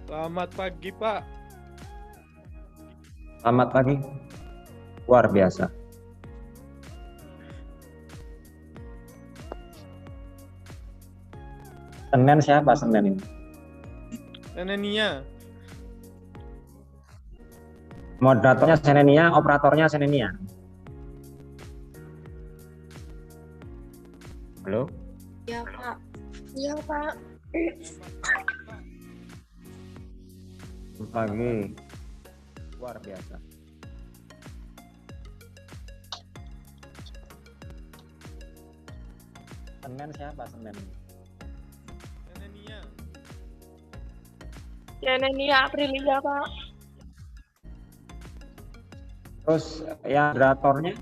Selamat pagi, Pak. Selamat pagi. Luar biasa. Senin siapa Senin ini? Nenenia. Moderatornya Senenia, operatornya Senenia. Halo? Ya, Pak. Iya, Pak. Selamat pagi. Luar biasa. Senin siapa Senin? Nenenia. Ya, Nenia Aprilia, Pak. Terus yang moderatornya?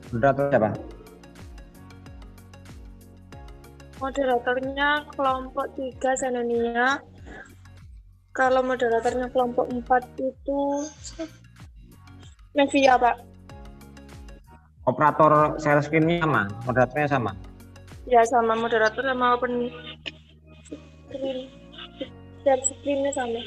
Moderator siapa? Moderatornya kelompok 3 Senenia. Kalau moderatornya kelompok 4 itu Nevia, Pak. Operator share screen-nya sama, moderatornya sama. Ya, sama moderator sama open screen. Share screen-nya sama.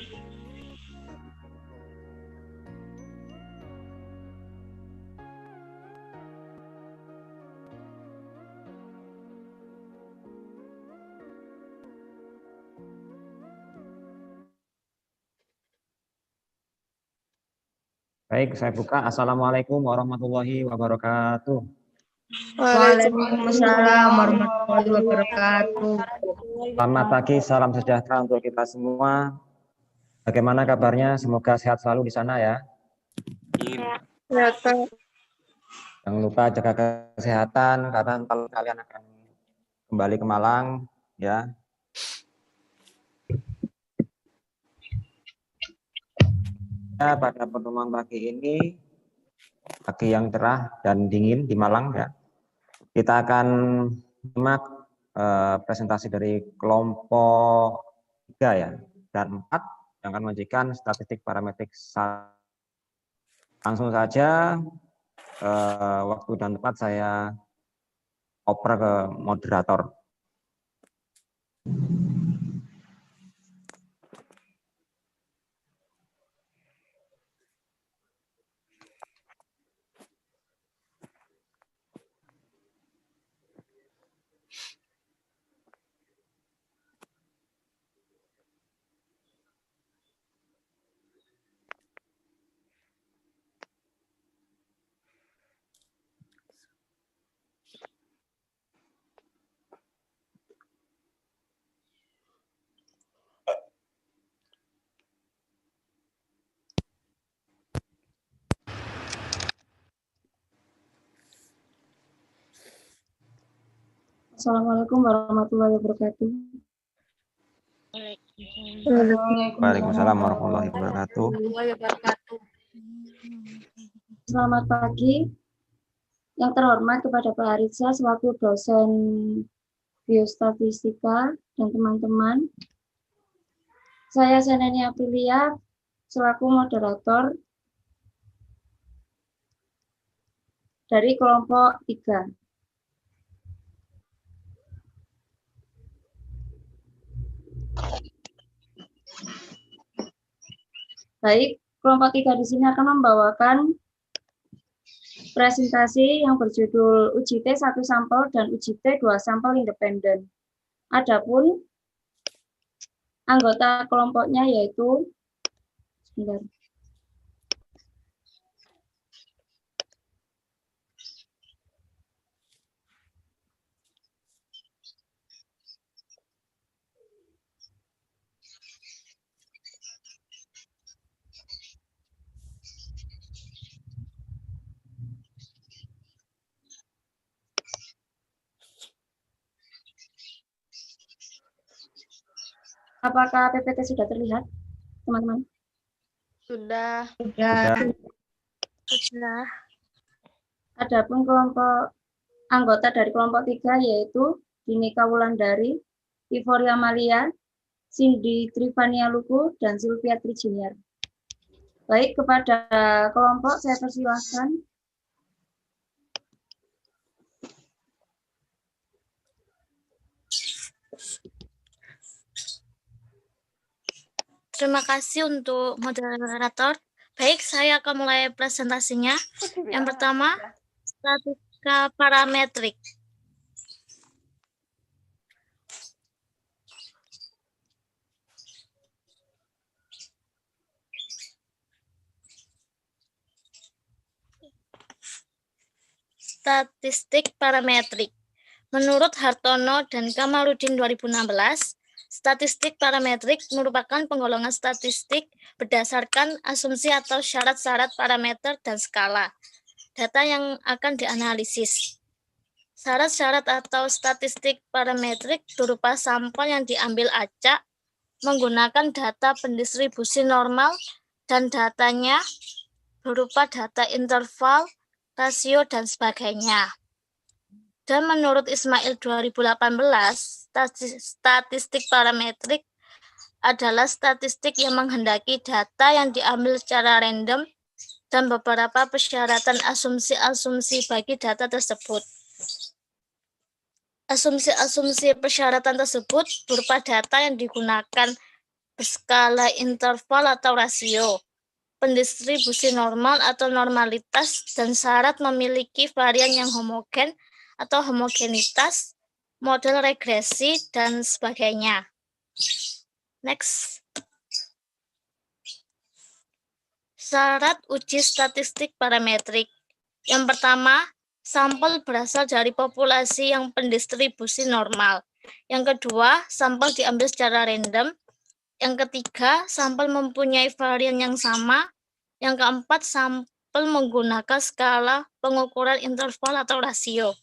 Baik, saya buka. Assalamualaikum warahmatullahi wabarakatuh. Waalaikumsalam warahmatullahi wabarakatuh. Selamat pagi, salam sejahtera untuk kita semua. Bagaimana kabarnya? Semoga sehat selalu di sana ya. Ya, Pak. Jangan lupa jaga kesehatan karena nanti kalian akan kembali ke Malang ya. Ya, pada pertemuan pagi ini, pagi yang cerah dan dingin di Malang ya. Kita akan simak presentasi dari kelompok 3 ya dan 4 yang akan menyajikan statistik parametrik. Langsung saja waktu dan tempat saya oper ke moderator. Assalamualaikum warahmatullahi wabarakatuh. Waalaikumsalam warahmatullahi wabarakatuh. Selamat pagi. Yang terhormat kepada Pak Haritsa selaku dosen biostatistika dan teman-teman. Saya Senenia Aprilia selaku moderator dari kelompok 3. Baik, kelompok 3 di sini akan membawakan presentasi yang berjudul uji T 1 sampel dan uji T 2 sampel independen. Adapun anggota kelompoknya yaitu sebentar. Apakah PPT sudah terlihat, teman-teman? Sudah. Sudah. Adapun kelompok anggota dari kelompok 3 yaitu Dinika Wulandari, Ivoria Malia, Cindy Trivania Luku, dan Sylvia Trijiniar. Baik, kepada kelompok saya persilahkan. Terima kasih untuk moderator. Baik, saya akan mulai presentasinya. Yang pertama, statistika parametrik. Statistik parametrik. Menurut Hartono dan Kamarudin 2016, statistik parametrik merupakan penggolongan statistik berdasarkan asumsi atau syarat-syarat parameter dan skala data yang akan dianalisis. Syarat-syarat atau statistik parametrik berupa sampel yang diambil acak menggunakan data pendistribusi normal dan datanya berupa data interval, rasio, dan sebagainya. Dan menurut Ismail 2018, statistik parametrik adalah statistik yang menghendaki data yang diambil secara random dan beberapa persyaratan asumsi-asumsi bagi data tersebut. Asumsi-asumsi persyaratan tersebut berupa data yang digunakan berskala interval atau rasio, pendistribusi normal atau normalitas, dan syarat memiliki varian yang homogen atau homogenitas, model regresi, dan sebagainya. Next. Syarat uji statistik parametrik. Yang pertama, sampel berasal dari populasi yang pendistribusi normal. Yang kedua, sampel diambil secara random. Yang ketiga, sampel mempunyai varian yang sama. Yang keempat, sampel menggunakan skala pengukuran interval atau rasio.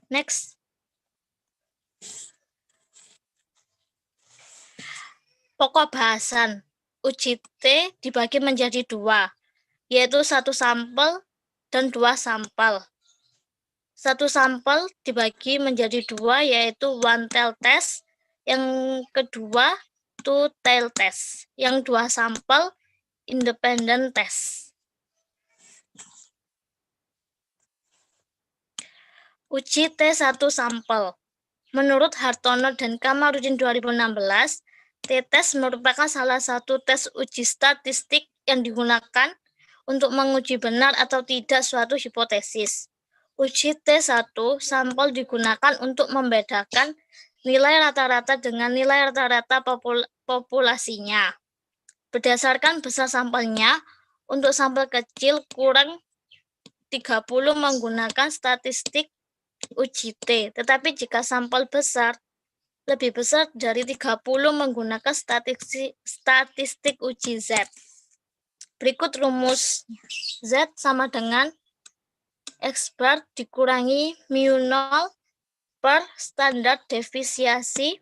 Next. Pokok bahasan. Uji T dibagi menjadi dua, yaitu satu sampel dan dua sampel. Satu sampel dibagi menjadi dua, yaitu one tail test. Yang kedua, two tail test. Yang dua sampel, independent test. Uji T1 sampel. Menurut Hartono dan Kamarudin 2016, T-test merupakan salah satu tes uji statistik yang digunakan untuk menguji benar atau tidak suatu hipotesis. Uji T1 sampel digunakan untuk membedakan nilai rata-rata dengan nilai rata-rata populasinya. Berdasarkan besar sampelnya, untuk sampel kecil kurang 30 menggunakan statistik uji T, tetapi jika sampel besar lebih besar dari 30 menggunakan statistik uji Z. Berikut rumus. Z sama dengan X bar dikurangi mu0 per standar devisiasi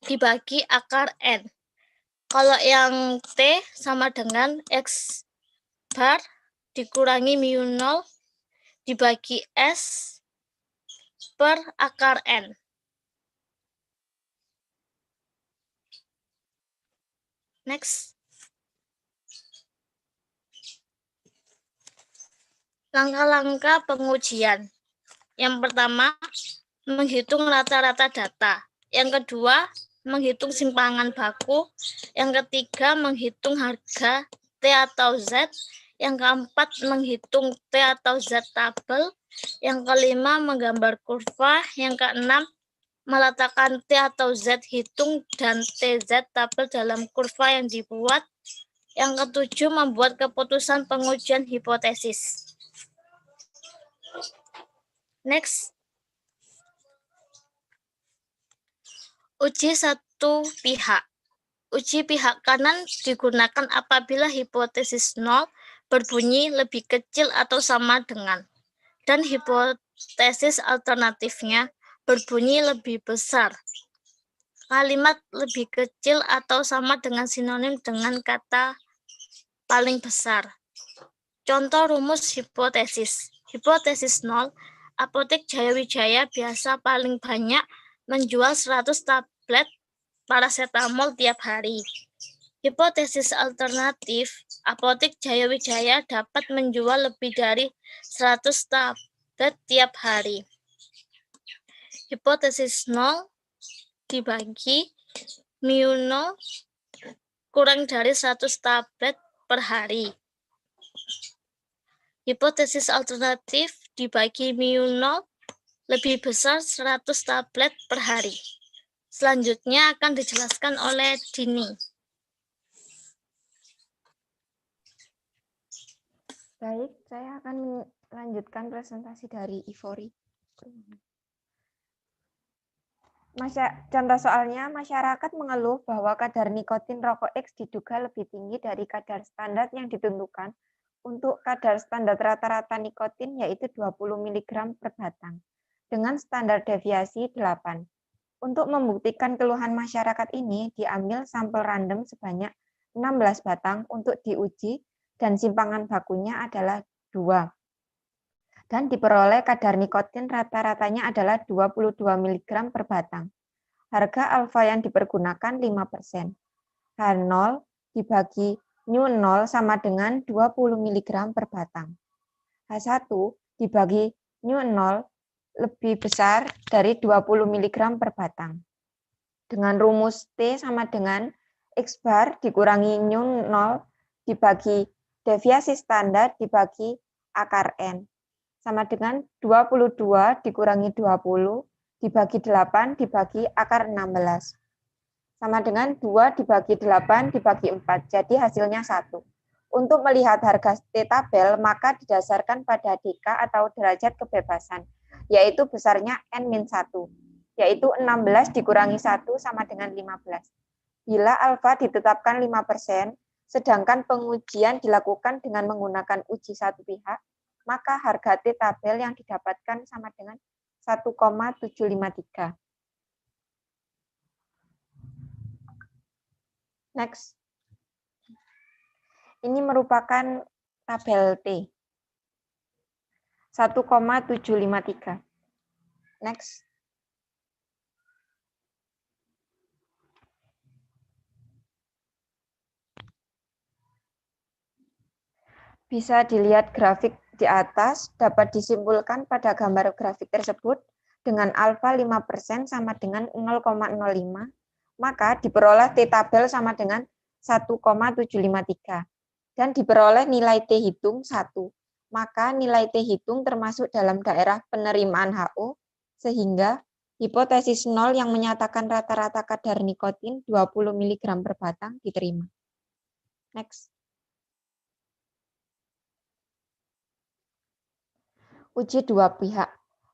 dibagi akar N. Kalau yang T sama dengan X bar dikurangi mu0 dibagi S per akar N. Next. Langkah-langkah pengujian. Yang pertama, menghitung rata-rata data. Yang kedua, menghitung simpangan baku. Yang ketiga, menghitung harga T atau Z. Yang keempat, menghitung T atau Z tabel. Yang kelima, menggambar kurva. Yang keenam, meletakkan T atau Z hitung dan TZ tabel dalam kurva yang dibuat. Yang ketujuh, membuat keputusan pengujian hipotesis. Next. Uji satu pihak. Uji pihak kanan digunakan apabila hipotesis 0 berbunyi lebih kecil atau sama dengan, dan hipotesis alternatifnya berbunyi lebih besar. Kalimat lebih kecil atau sama dengan sinonim dengan kata paling besar. Contoh rumus hipotesis. Hipotesis 0, Apotek Jaya Wijaya biasa paling banyak menjual 100 tablet paracetamol tiap hari. Hipotesis alternatif, Apotek Jaya Wijaya dapat menjual lebih dari 100 tablet tiap hari. Hipotesis 0 dibagi mu0 kurang dari 100 tablet per hari. Hipotesis alternatif dibagi mu0 lebih besar 100 tablet per hari. Selanjutnya akan dijelaskan oleh Dini. Baik, saya akan melanjutkan presentasi dari Ivory. Contoh soalnya, masyarakat mengeluh bahwa kadar nikotin rokok X diduga lebih tinggi dari kadar standar yang ditentukan untuk kadar standar rata-rata nikotin yaitu 20 mg per batang dengan standar deviasi 8. Untuk membuktikan keluhan masyarakat ini, diambil sampel random sebanyak 16 batang untuk diuji dan simpangan bakunya adalah 2. Dan diperoleh kadar nikotin rata-ratanya adalah 22 mg per batang. Harga alfa yang dipergunakan 5%. H0 dibagi mu0 sama dengan 20 mg per batang. H1 dibagi mu0 lebih besar dari 20 mg per batang. Dengan rumus T sama dengan X bar dikurangi mu0 dibagi deviasi standar dibagi akar N. Sama dengan 22 dikurangi 20 dibagi 8 dibagi akar 16. Sama dengan 2 dibagi 8 dibagi 4. Jadi hasilnya 1. Untuk melihat harga T tabel, maka didasarkan pada DK atau derajat kebebasan, yaitu besarnya N-1, yaitu 16 dikurangi 1 sama dengan 15. Bila alfa ditetapkan 5%, sedangkan pengujian dilakukan dengan menggunakan uji satu pihak, maka harga T tabel yang didapatkan sama dengan 1,753. Next. Ini merupakan tabel T. 1,753. Next. Bisa dilihat grafik di atas, dapat disimpulkan pada gambar grafik tersebut dengan alfa 5% sama dengan 0,05, maka diperoleh T tabel sama dengan 1,753. Dan diperoleh nilai T hitung 1, maka nilai T hitung termasuk dalam daerah penerimaan HO, sehingga hipotesis 0 yang menyatakan rata-rata kadar nikotin 20 mg per batang diterima. Next. Uji dua pihak.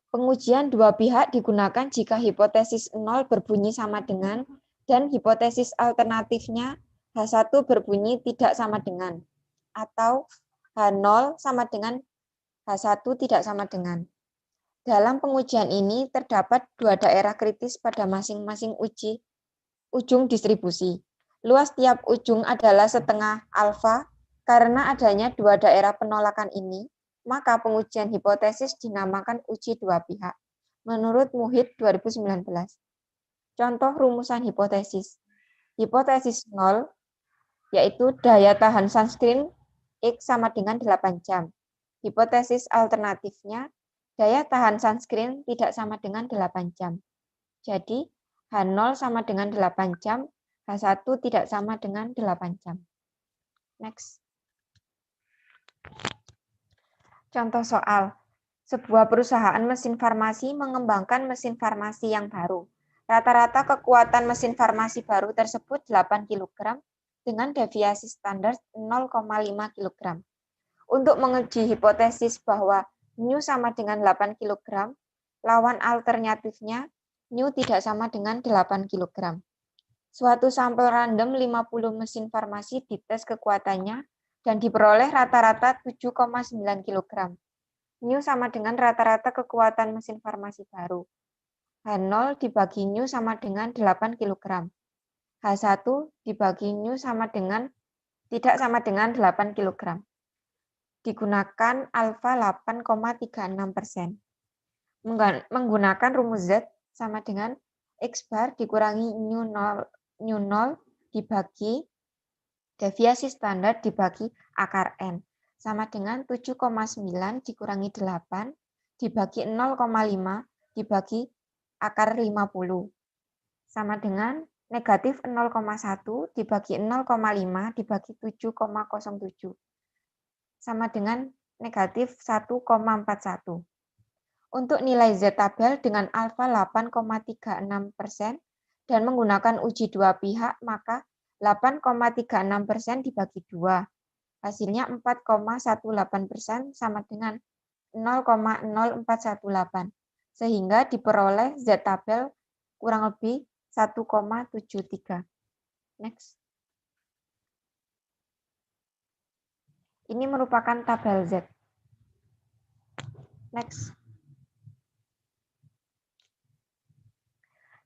Pengujian dua pihak digunakan jika hipotesis 0 berbunyi sama dengan dan hipotesis alternatifnya H1 berbunyi tidak sama dengan, atau H0 sama dengan H1 tidak sama dengan. Dalam pengujian ini terdapat dua daerah kritis pada masing-masing ujung distribusi. Luas tiap ujung adalah setengah alfa. Karena adanya dua daerah penolakan ini, maka pengujian hipotesis dinamakan uji dua pihak, menurut Muhid 2019. Contoh rumusan hipotesis. Hipotesis 0, yaitu daya tahan sunscreen X sama dengan 8 jam. Hipotesis alternatifnya, daya tahan sunscreen tidak sama dengan 8 jam. Jadi, H0 sama dengan 8 jam, H1 tidak sama dengan 8 jam. Next. Contoh soal, sebuah perusahaan mesin farmasi mengembangkan mesin farmasi yang baru. Rata-rata kekuatan mesin farmasi baru tersebut 8 kg dengan deviasi standar 0,5 kg. Untuk menguji hipotesis bahwa mu sama dengan 8 kg, lawan alternatifnya mu tidak sama dengan 8 kg. Suatu sampel random 50 mesin farmasi dites kekuatannya dan diperoleh rata-rata 7,9 kg. Mu sama dengan rata-rata kekuatan mesin farmasi baru. H0 dibagi New sama dengan 8 kg. H1 dibagi New tidak sama dengan 8 kg. Digunakan alfa 8,36%. Menggunakan rumus Z sama dengan X bar dikurangi New 0 dibagi deviasi standar dibagi akar N. Sama dengan 7,9 dikurangi 8 dibagi 0,5 dibagi akar 50. Sama dengan negatif 0,1 dibagi 0,5 dibagi 7,07. Sama dengan negatif 1,41. Untuk nilai Z tabel dengan alfa 8,36% dan menggunakan uji dua pihak, maka 8,36% dibagi 2. Hasilnya 4,18% sama dengan 0,0418. Sehingga diperoleh Z tabel kurang lebih 1,73. Next. Ini merupakan tabel Z. Next.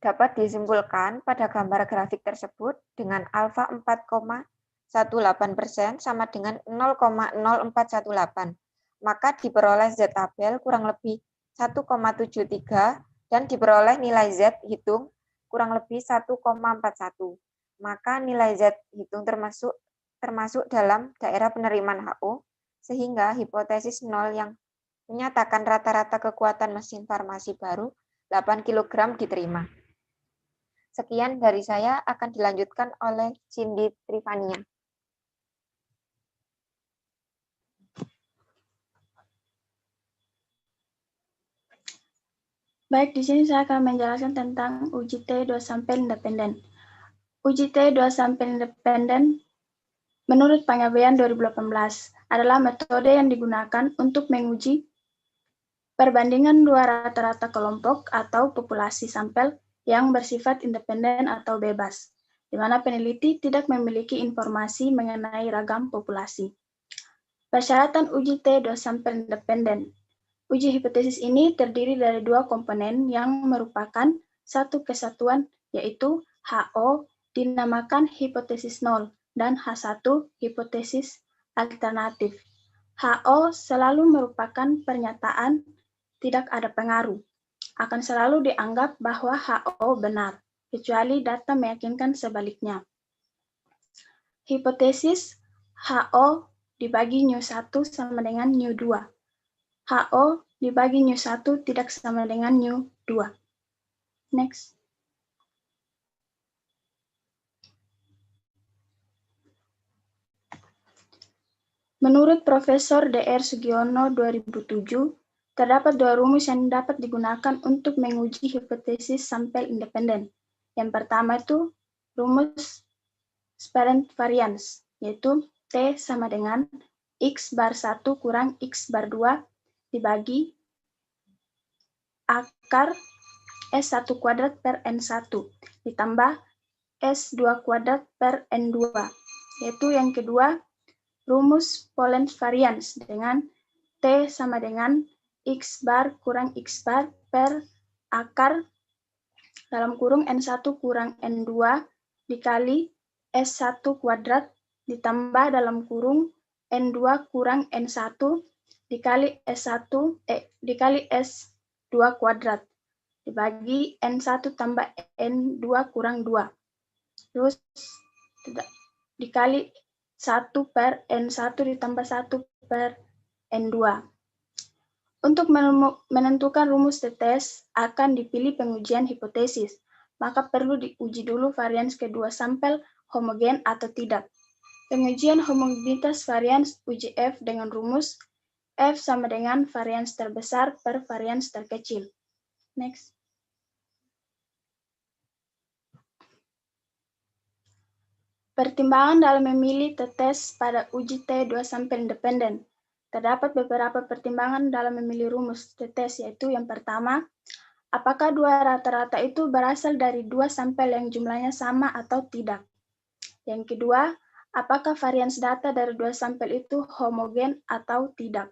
Dapat disimpulkan pada gambar grafik tersebut dengan alfa 4,18% sama dengan 0,0418. Maka diperoleh Z tabel kurang lebih 1,73 dan diperoleh nilai Z hitung kurang lebih 1,41. Maka nilai Z hitung termasuk dalam daerah penerimaan HO, sehingga hipotesis 0 yang menyatakan rata-rata kekuatan mesin farmasi baru 8 kg diterima. Sekian dari saya, akan dilanjutkan oleh Cindy Trivania. Baik, di sini saya akan menjelaskan tentang uji T2 sampel independen. Uji T2 sampel independen menurut Panggabean 2018 adalah metode yang digunakan untuk menguji perbandingan dua rata-rata kelompok atau populasi sampel yang bersifat independen atau bebas, di mana peneliti tidak memiliki informasi mengenai ragam populasi. Persyaratan uji T2 sampel independen. Uji hipotesis ini terdiri dari dua komponen yang merupakan satu kesatuan, yaitu HO dinamakan hipotesis 0 dan H1 hipotesis alternatif. HO selalu merupakan pernyataan tidak ada pengaruh. Akan selalu dianggap bahwa HO benar, kecuali data meyakinkan sebaliknya. Hipotesis HO dibagi nu1 sama dengan nu2. HO dibagi nu1 tidak sama dengan nu2. Next. Menurut Profesor Dr. Sugiono 2007, terdapat dua rumus yang dapat digunakan untuk menguji hipotesis sampel independen. Yang pertama itu rumus Sparent variance, yaitu T sama dengan X bar 1 kurang X bar 2 dibagi akar S1 kuadrat per N1 ditambah S2 kuadrat per N2. Yaitu yang kedua, rumus Pollens variance dengan T sama dengan X bar kurang X bar per akar dalam kurung N1 kurang N2 dikali S1 kuadrat ditambah dalam kurung N2 kurang N1 dikali dikali S2 kuadrat dibagi N1 tambah N2 kurang 2. Terus dikali 1 per N1 ditambah 1 per N2. Untuk menentukan rumus tetes akan dipilih pengujian hipotesis, maka perlu diuji dulu varians kedua sampel homogen atau tidak. Pengujian homogenitas varians uji F dengan rumus F sama dengan varians terbesar per varians terkecil. Next. Pertimbangan dalam memilih tetes pada uji T2 sampel independen. Terdapat beberapa pertimbangan dalam memilih rumus tetes, yaitu yang pertama, apakah dua rata-rata itu berasal dari dua sampel yang jumlahnya sama atau tidak. Yang kedua, apakah varians data dari dua sampel itu homogen atau tidak.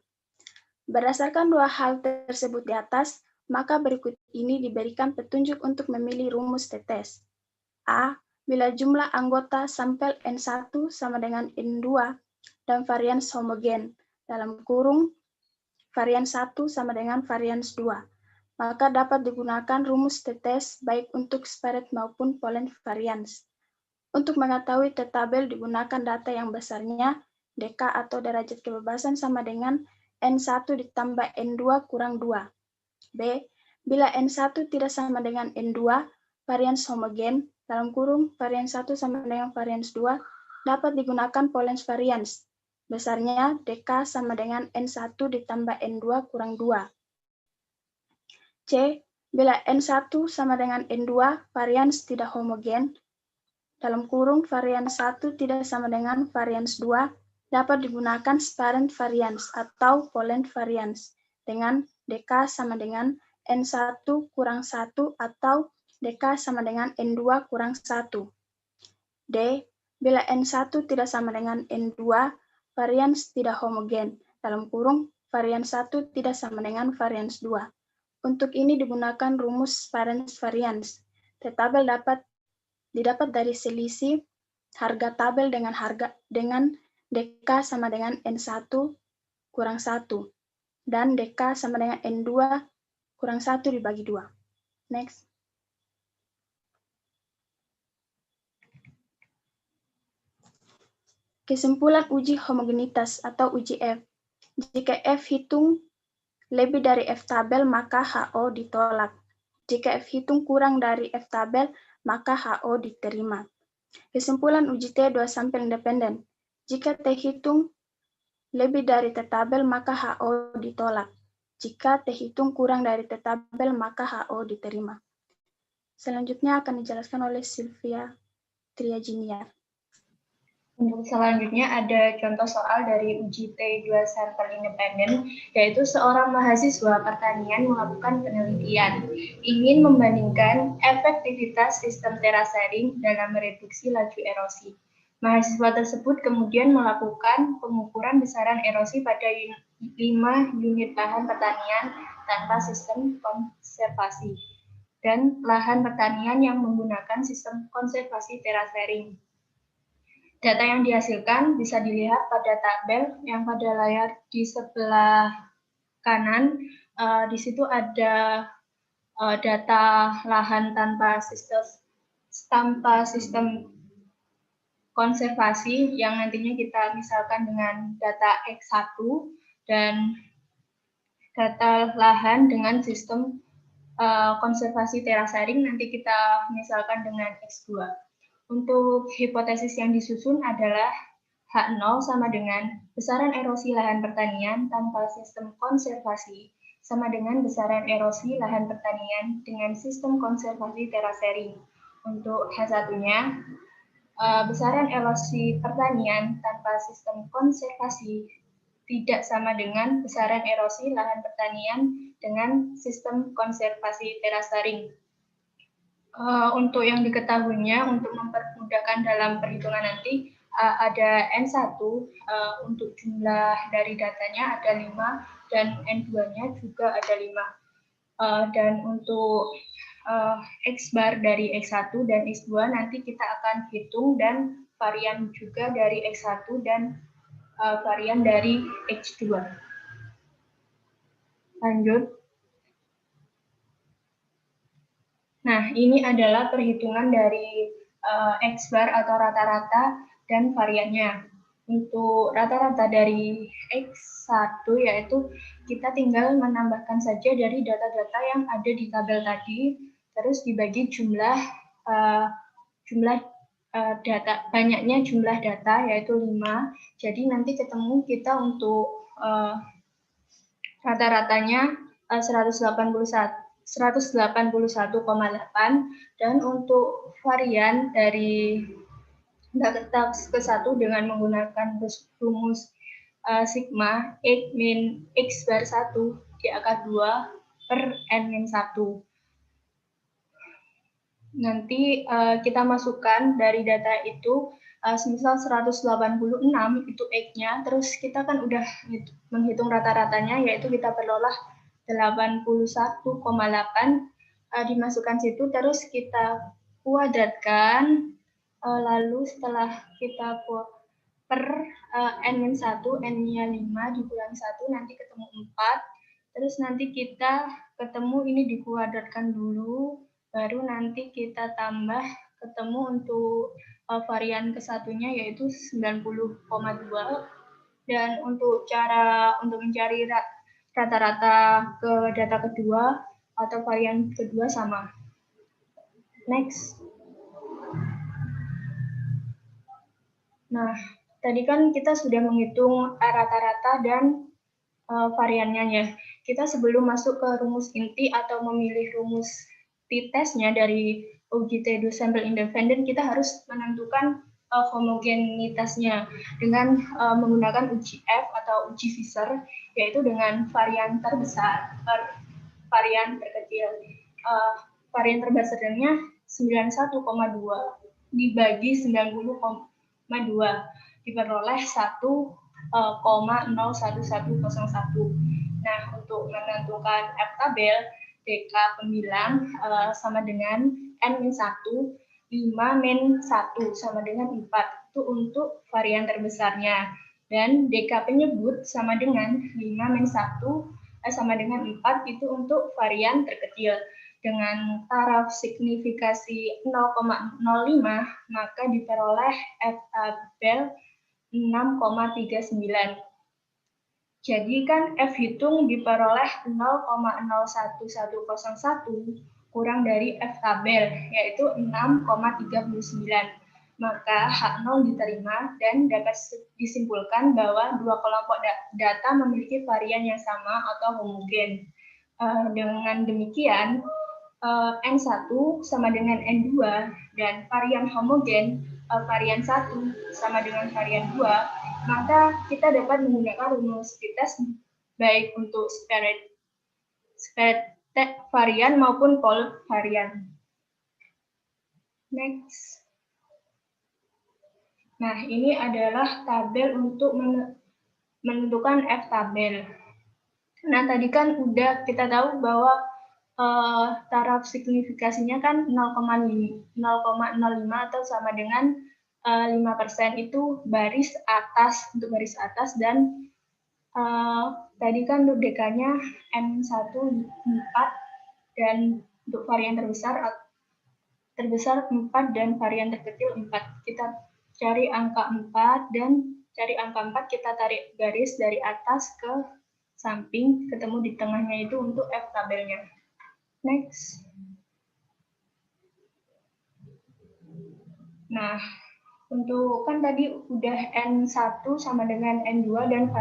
Berdasarkan dua hal tersebut di atas, maka berikut ini diberikan petunjuk untuk memilih rumus tetes. A. Bila jumlah anggota sampel N1 sama dengan N2 dan varians homogen, dalam kurung varians 1 sama dengan varians 2, maka dapat digunakan rumus tetes baik untuk spread maupun pollen varians. Untuk mengetahui tabel digunakan data yang besarnya DK atau derajat kebebasan sama dengan N1 ditambah N2 kurang 2. B. Bila N1 tidak sama dengan N2, varians homogen, dalam kurung varians 1 sama dengan varians 2, dapat digunakan pollen varians. Besarnya DK sama dengan N1 ditambah N2 kurang 2. C. Bila N1 sama dengan N2, varians tidak homogen, dalam kurung varians 1 tidak sama dengan varians 2, dapat digunakan sparent varians atau pollen varians dengan DK sama dengan N1 kurang 1 atau DK sama dengan N2 kurang 1. D. Bila N1 tidak sama dengan N2, varians tidak homogen, dalam kurung varians 1 tidak sama dengan varians 2. Untuk ini digunakan rumus sparent varians. Tabel didapat dari selisih harga tabel dengan DK sama dengan N1 kurang 1 dan DK sama dengan N2 kurang 1 dibagi 2. Next. Kesimpulan uji homogenitas atau uji F. Jika F hitung lebih dari F tabel, maka HO ditolak. Jika F hitung kurang dari F tabel, maka HO diterima. Kesimpulan uji T dua sampel independen. Jika T hitung lebih dari T tabel, maka HO ditolak. Jika T hitung kurang dari T tabel, maka HO diterima. Selanjutnya akan dijelaskan oleh Sylvia Triajiniar. Untuk selanjutnya ada contoh soal dari uji T2 sampel independen, yaitu seorang mahasiswa pertanian melakukan penelitian, ingin membandingkan efektivitas sistem terasering dalam mereduksi laju erosi. Mahasiswa tersebut kemudian melakukan pengukuran besaran erosi pada 5 unit lahan pertanian tanpa sistem konservasi, dan lahan pertanian yang menggunakan sistem konservasi terasering. Data yang dihasilkan bisa dilihat pada tabel yang pada layar di sebelah kanan. Di situ ada data lahan tanpa sistem konservasi yang nantinya kita misalkan dengan data X1 dan data lahan dengan sistem konservasi terasering nanti kita misalkan dengan X2. Untuk hipotesis yang disusun adalah H0 sama dengan besaran erosi lahan pertanian tanpa sistem konservasi sama dengan besaran erosi lahan pertanian dengan sistem konservasi terasering. Untuk H1-nya, besaran erosi pertanian tanpa sistem konservasi tidak sama dengan besaran erosi lahan pertanian dengan sistem konservasi terasering. Untuk yang diketahuinya, untuk mempermudahkan dalam perhitungan nanti, ada N1, untuk jumlah dari datanya ada 5, dan N2-nya juga ada 5. Dan untuk X bar dari X1 dan X2 nanti kita akan hitung, dan varian juga dari X1 dan varian dari X2. Lanjut. Nah, ini adalah perhitungan dari X bar atau rata-rata dan variannya. Untuk rata-rata dari X1 yaitu kita tinggal menambahkan saja dari data-data yang ada di tabel tadi, terus dibagi jumlah data, banyaknya jumlah data yaitu 5. Jadi nanti ketemu kita untuk rata-ratanya 181,8, dan untuk varian dari data ke-1 dengan menggunakan rumus sigma X min X bar 1 di akar 2 per N-1. Nanti kita masukkan dari data itu, semisal 186 itu X-nya, terus kita kan udah menghitung rata-ratanya, yaitu kita peroleh 81,8 dimasukkan situ, terus kita kuadratkan, lalu setelah kita per N-1, N-nya 5 dikurangi 1, nanti ketemu 4, terus nanti kita ketemu ini dikuadratkan dulu, baru nanti kita tambah ketemu untuk varian kesatunya yaitu 90,2, dan untuk mencari rata-rata ke data kedua atau varian kedua sama. Next. Nah, tadi kan kita sudah menghitung rata-rata dan variannya ya. Kita sebelum masuk ke rumus inti atau memilih rumus t-testnya dari UGT dua sampel independen, kita harus menentukan homogenitasnya dengan menggunakan uji F atau uji Fisher, yaitu dengan varian terbesar per varian terkecil. Varian terbesarnya 91,2 dibagi 90,2 diperoleh 1,01101. Nah, untuk menentukan F tabel, DK pembilang sama dengan N-1, 5-1 sama dengan 4. Itu untuk varian terbesarnya. Dan DK penyebut sama dengan 5-1 sama dengan 4, itu untuk varian terkecil. Dengan taraf signifikasi 0,05, maka diperoleh F tabel 6,39. Jadi kan F hitung diperoleh 0,01101 kurang dari F tabel, yaitu 6,39. Maka H0 diterima dan dapat disimpulkan bahwa dua kelompok data memiliki varian yang sama atau homogen. Dengan demikian, N1 sama dengan N2 dan varian homogen varian 1 sama dengan varian 2, maka kita dapat menggunakan rumus t-test baik untuk spared varian maupun polled varian. Next. Nah, ini adalah tabel untuk menentukan F tabel. Nah, tadi kan udah kita tahu bahwa taraf signifikasinya kan 0,05 atau sama dengan 5%, itu baris atas, untuk baris atas, dan tadi kan untuk DK-nya N1 4, dan untuk varian terbesar 4 dan varian terkecil 4. Kita cari angka 4 dan cari angka 4 kita tarik garis dari atas ke samping, ketemu di tengahnya itu untuk F tabelnya. Next. Nah, untuk kan tadi udah N1 sama dengan N2 dan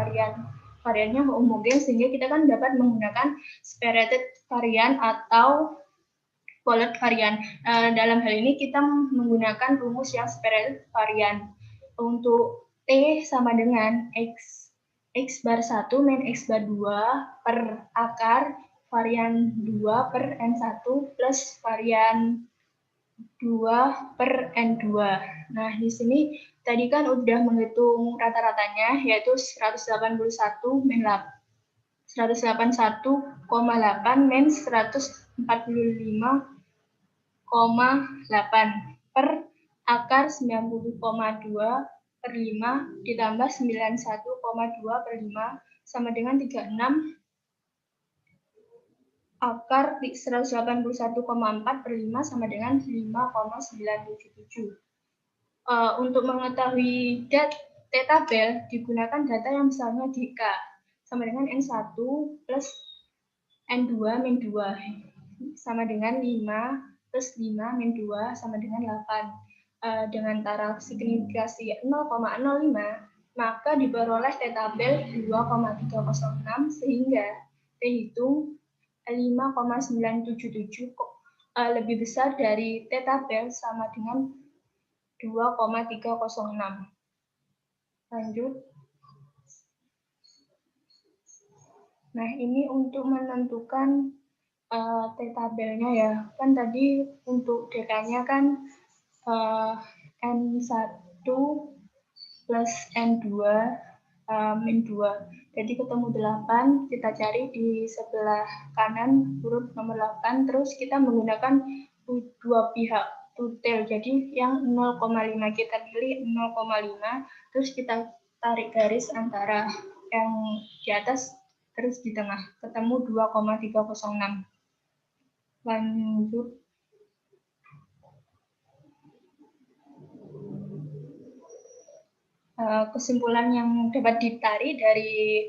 variannya homogen, sehingga kita kan dapat menggunakan separated varian atau polled varian. Dalam hal ini kita menggunakan rumus yang separated varian. Untuk T sama dengan X bar 1 min X bar 2 per akar varian 2 per N1 plus varian 2 per N2. Nah, di sini tadi kan udah menghitung rata-ratanya, yaitu 181,8 min 145,8 per akar 90,2 per 5 ditambah 91,2 per 5 sama dengan 36 akar 181,4 per 5 sama dengan 5,977. Untuk mengetahui T tabel digunakan data yang misalnya DK sama dengan N1 plus N2 min 2 sama dengan 5 plus 5 min 2 sama dengan 8. Dengan taraf signifikasi 0,05, maka diperoleh T tabel 2,306 sehingga T hitung 5,977 lebih besar dari T tabel sama dengan 2,306. Lanjut. Nah, ini untuk menentukan T tabelnya ya. Kan tadi untuk DK-nya kan N1 plus N2 min 2. Jadi ketemu 8, kita cari di sebelah kanan huruf nomor 8, terus kita menggunakan dua pihak tutel. Jadi yang 0,5 kita pilih 0,5, terus kita tarik garis antara yang di atas terus di tengah, ketemu 2,306. Lanjut. Kesimpulan yang dapat ditarik dari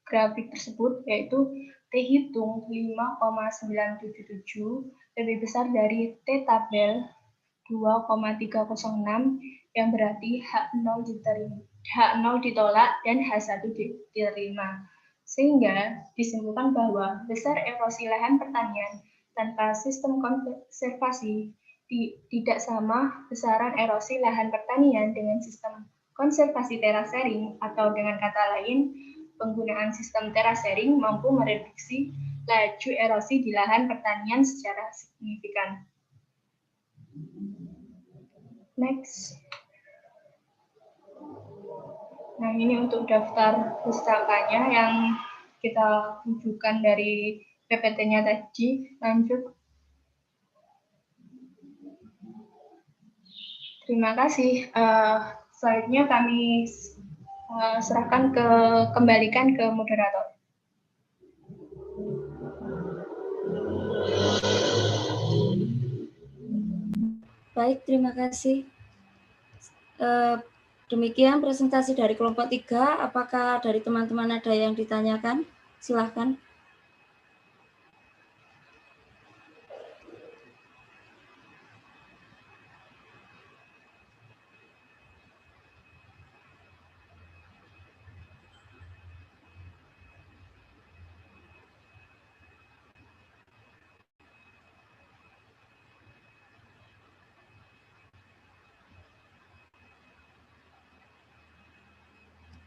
grafik tersebut yaitu T hitung 5,977 lebih besar dari T tabel 2,306 yang berarti H0 ditolak dan H1 diterima. Sehingga disimpulkan bahwa besar erosi lahan pertanian tanpa sistem konservasi tidak sama besaran erosi lahan pertanian dengan sistem konservasi terasering, atau dengan kata lain, penggunaan sistem terasering mampu mereduksi laju erosi di lahan pertanian secara signifikan. Next. Nah, ini untuk daftar pustakanya yang kita rujukan dari PPT-nya tadi. Lanjut. Terima kasih. Slide-nya kami kembalikan ke moderator. Baik, terima kasih. Demikian presentasi dari kelompok 3. Apakah dari teman-teman ada yang ditanyakan? Silahkan.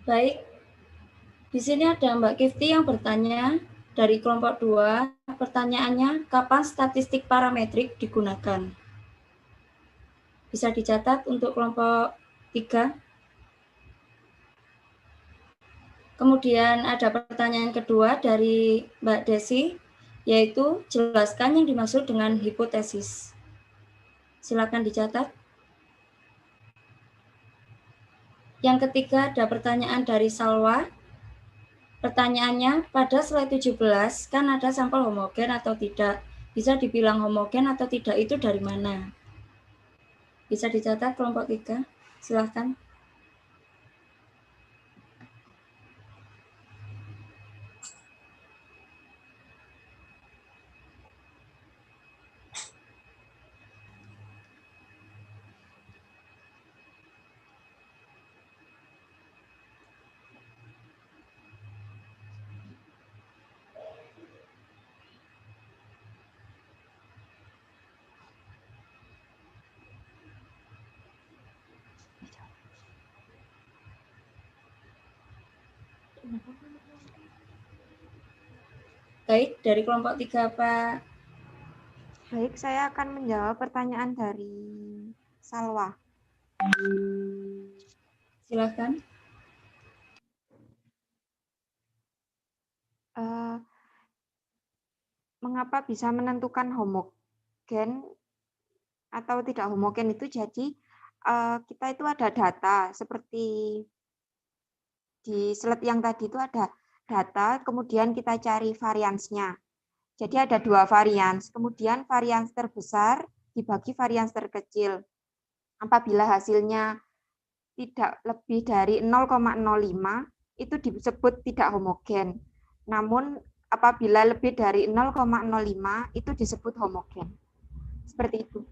Baik, di sini ada Mbak Kifti yang bertanya dari kelompok 2. Pertanyaannya, kapan statistik parametrik digunakan? Bisa dicatat untuk kelompok 3. Kemudian ada pertanyaan kedua dari Mbak Desi, yaitu jelaskan yang dimaksud dengan hipotesis. Silakan dicatat. Yang ketiga ada pertanyaan dari Salwa. Pertanyaannya, pada slide 17 kan ada sampel homogen atau tidak. Bisa dibilang homogen atau tidak itu dari mana? Bisa dicatat kelompok 3. Silakan. Baik, dari kelompok 3 Pak. Baik, saya akan menjawab pertanyaan dari Salwa. Silakan. Mengapa bisa menentukan homogen atau tidak homogen itu? Jadi kita itu ada data seperti di slide yang tadi itu ada data, kemudian kita cari variansnya. Jadi ada 2 varians, kemudian varians terbesar dibagi varians terkecil. Apabila hasilnya tidak lebih dari 0,05, itu disebut tidak homogen. Namun apabila lebih dari 0,05, itu disebut homogen. Seperti itu.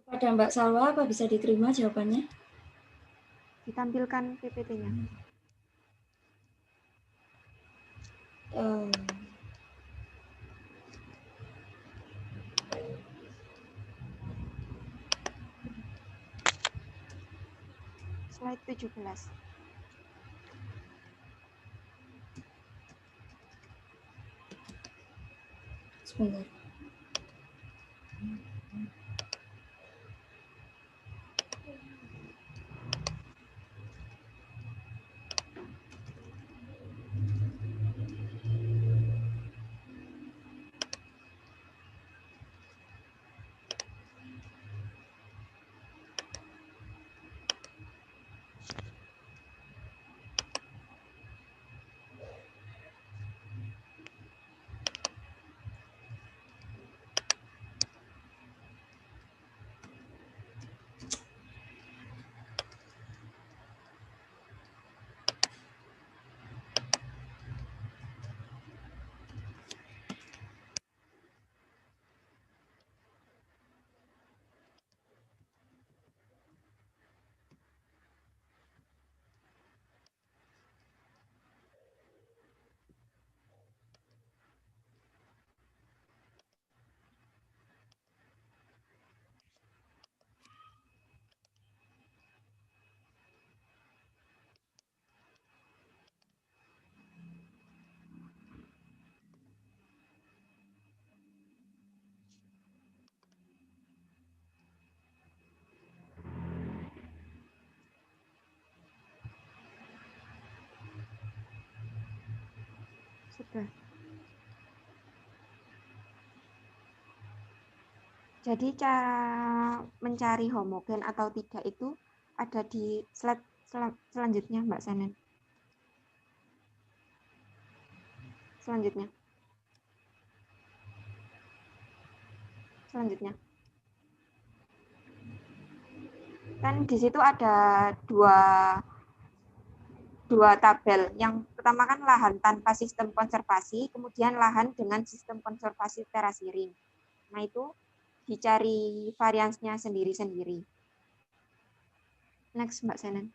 Kepada Mbak Salwa, apa bisa diterima jawabannya? Ditampilkan PPT-nya. Slide 17. Sebentar. Oke. Jadi cara mencari homogen atau tidak itu ada di slide selanjutnya, Mbak Senen. Selanjutnya. Kan di situ ada dua tabel. Yang pertama kan lahan tanpa sistem konservasi, kemudian lahan dengan sistem konservasi terasiring. Nah, itu dicari variansnya sendiri-sendiri. Next, Mbak Senen.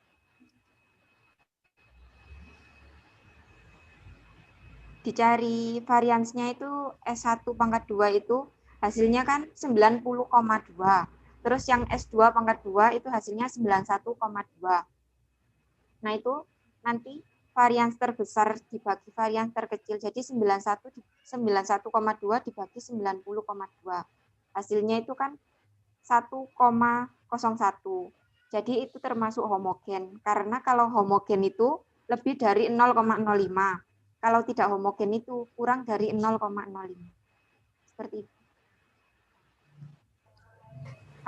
Dicari variansnya itu S1 pangkat 2 itu hasilnya kan 90,2. Terus yang S2 pangkat 2 itu hasilnya 91,2. Nah, itu nanti varians terbesar dibagi varians terkecil. Jadi 91,2 dibagi 90,2. Hasilnya itu kan 1,01. Jadi itu termasuk homogen. Karena kalau homogen itu lebih dari 0,05. Kalau tidak homogen itu kurang dari 0,05. Seperti itu.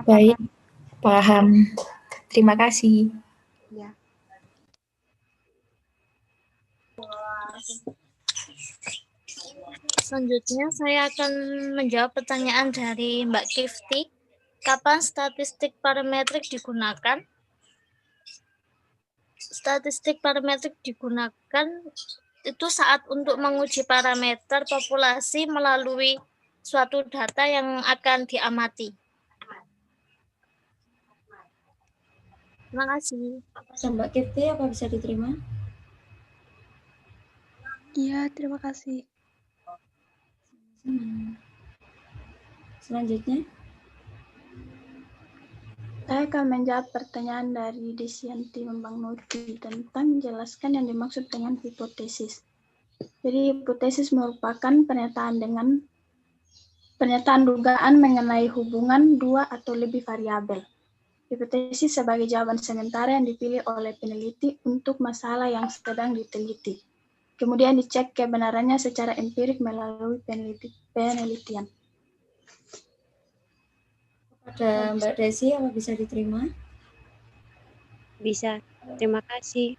Baik, paham. Terima kasih. Ya. Selanjutnya saya akan menjawab pertanyaan dari Mbak Kifti. Kapan statistik parametrik digunakan? Statistik parametrik digunakan itu saat untuk menguji parameter populasi melalui suatu data yang akan diamati. Terima kasih. Mbak Kifti, apa bisa diterima? Iya, terima kasih. Selanjutnya. Saya akan menjawab pertanyaan dari Desianti Membangnuti tentang menjelaskan yang dimaksud dengan hipotesis. Jadi hipotesis merupakan pernyataan dugaan mengenai hubungan dua atau lebih variabel. Hipotesis sebagai jawaban sementara yang dipilih oleh peneliti untuk masalah yang sedang diteliti. Kemudian dicek kebenarannya secara empirik melalui penelitian. Kepada Mbak Desi, apa bisa diterima? Bisa, terima kasih.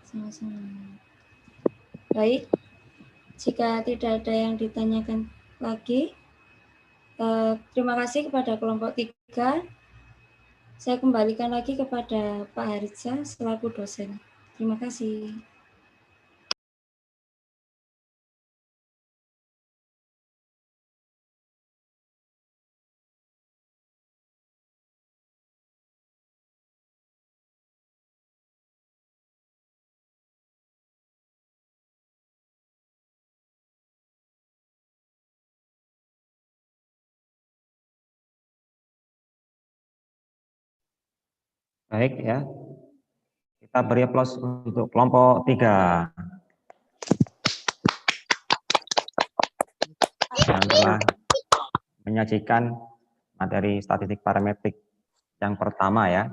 Sama-sama. Baik, jika tidak ada yang ditanyakan lagi, terima kasih kepada kelompok 3. Saya kembalikan lagi kepada Pak Haritsa selaku dosen. Terima kasih. Baik ya. Kita beri aplaus untuk kelompok 3. Yang telah menyajikan materi statistik parametrik yang pertama ya,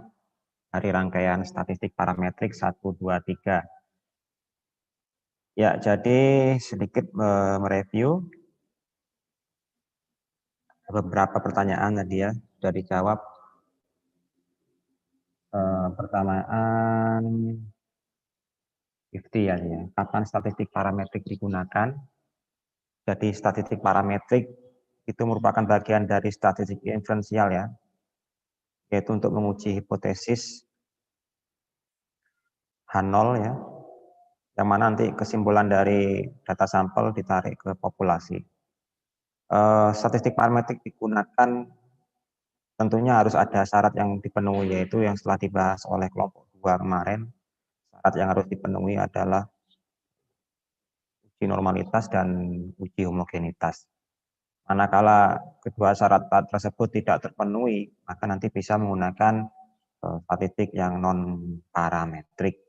dari rangkaian statistik parametrik 1, 2, 3. Ya, jadi sedikit mereview beberapa pertanyaan tadi ya, sudah dijawab. Pertanyaan 50 ya, kapan statistik parametrik digunakan? Jadi statistik parametrik itu merupakan bagian dari statistik inferensial ya, yaitu untuk menguji hipotesis H0 ya, yang mana nanti kesimpulan dari data sampel ditarik ke populasi. Statistik parametrik digunakan tentunya harus ada syarat yang dipenuhi, yaitu yang setelah dibahas oleh kelompok 2 kemarin. Syarat yang harus dipenuhi adalah uji normalitas dan uji homogenitas. Manakala kedua syarat tersebut tidak terpenuhi, maka nanti bisa menggunakan statistik yang non-parametrik.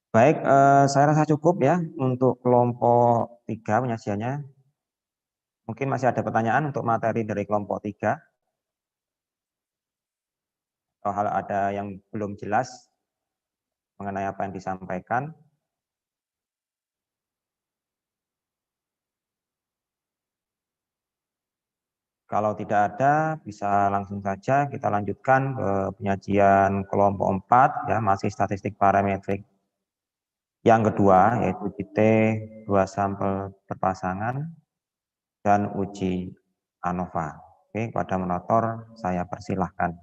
Baik, saya rasa cukup ya untuk kelompok 3 penyajiannya. Mungkin masih ada pertanyaan untuk materi dari kelompok 3. Atau hal ada yang belum jelas mengenai apa yang disampaikan. Kalau tidak ada, bisa langsung saja kita lanjutkan ke penyajian kelompok 4, ya, masih statistik parametrik. Yang kedua, yaitu uji T 2 sampel berpasangan dan uji ANOVA. Oke, pada moderator saya persilahkan.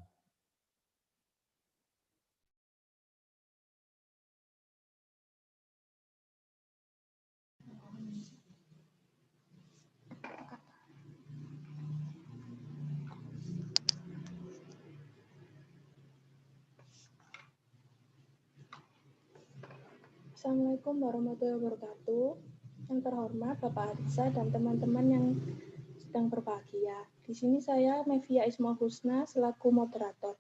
Assalamualaikum warahmatullahi wabarakatuh. Yang terhormat Bapak Arisa dan teman-teman yang sedang berbahagia. Di sini saya Mevia Ismail Husna selaku moderator.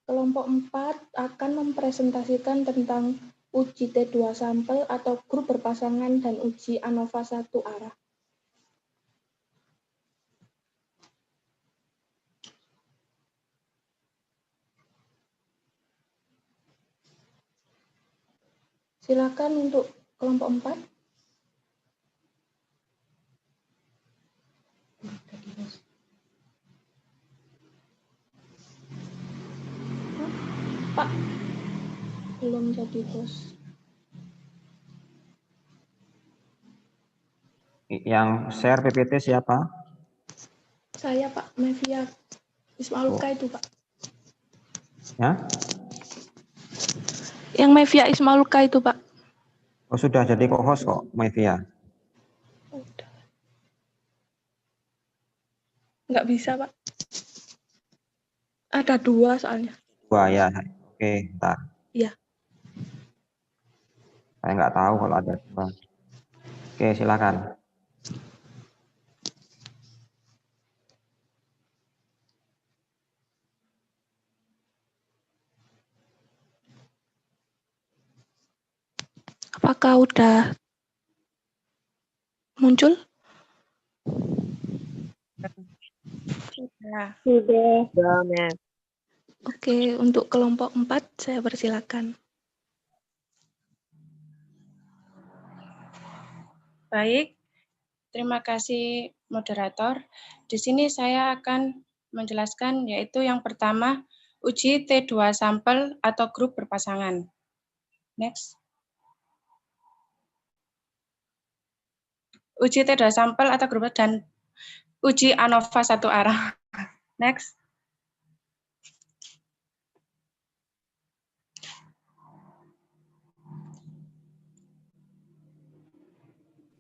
Kelompok 4 akan mempresentasikan tentang uji T2 sampel atau grup berpasangan dan uji ANOVA satu arah. Silakan untuk kelompok 4. Pak, belum jadi bos. Yang share PPT siapa? Saya Pak Mevia Ismail itu Pak. Ya? Yang Mevia Ismail itu Pak. Oh, sudah jadi co-host kok, Mevia. Udah. Nggak bisa Pak. Ada 2 soalnya. 2 ya, oke, ntar. Iya. Saya nggak tahu kalau ada 2. Oke, silakan. Apakah udah muncul? Sudah. Sudah. Oke, untuk kelompok 4 saya persilakan. Baik, terima kasih moderator. Di sini saya akan menjelaskan yaitu yang pertama uji T2 sampel atau grup berpasangan. Next. Uji T2 sampel atau grup dan uji ANOVA satu arah. Next.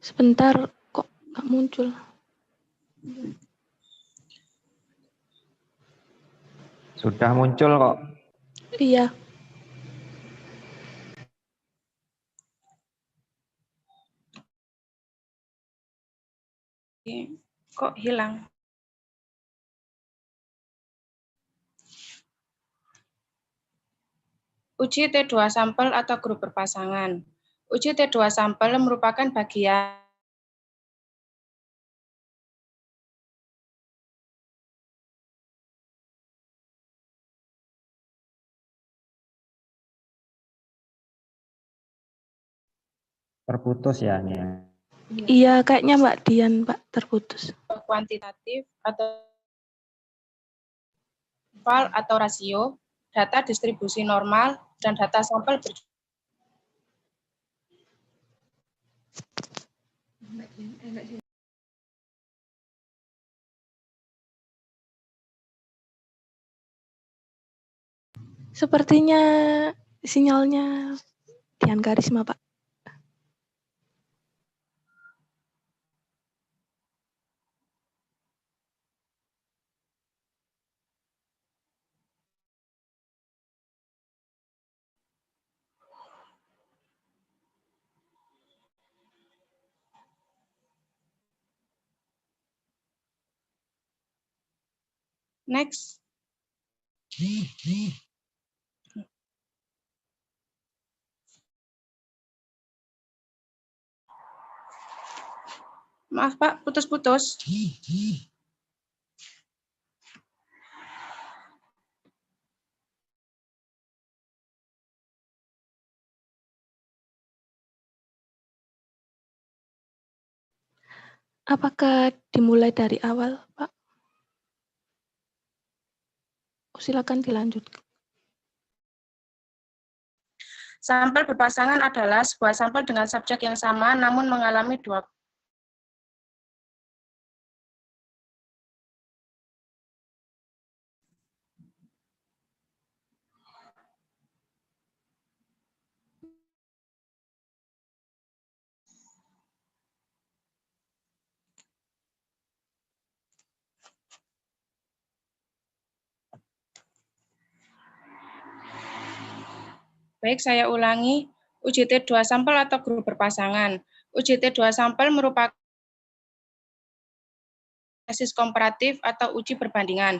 Sebentar, kok nggak muncul? Sudah muncul kok. Iya. Kok hilang? Uji T2 sampel atau grup berpasangan. Uji T2 sampel merupakan bagian Terputus ya ini ya. Iya, kayaknya Mbak Dian, Pak, terputus. Kuantitatif atau rasio, data distribusi normal, dan data sampel Sepertinya sinyalnya Dian Karisma, Pak. Next. Maaf Pak, putus-putus. Apakah dimulai dari awal, Pak? Silakan dilanjutkan. Sampel berpasangan adalah sebuah sampel dengan subjek yang sama namun mengalami dua Baik, saya ulangi. UJT 2 sampel atau grup berpasangan. UJT 2 sampel merupakan tesis komparatif atau uji perbandingan.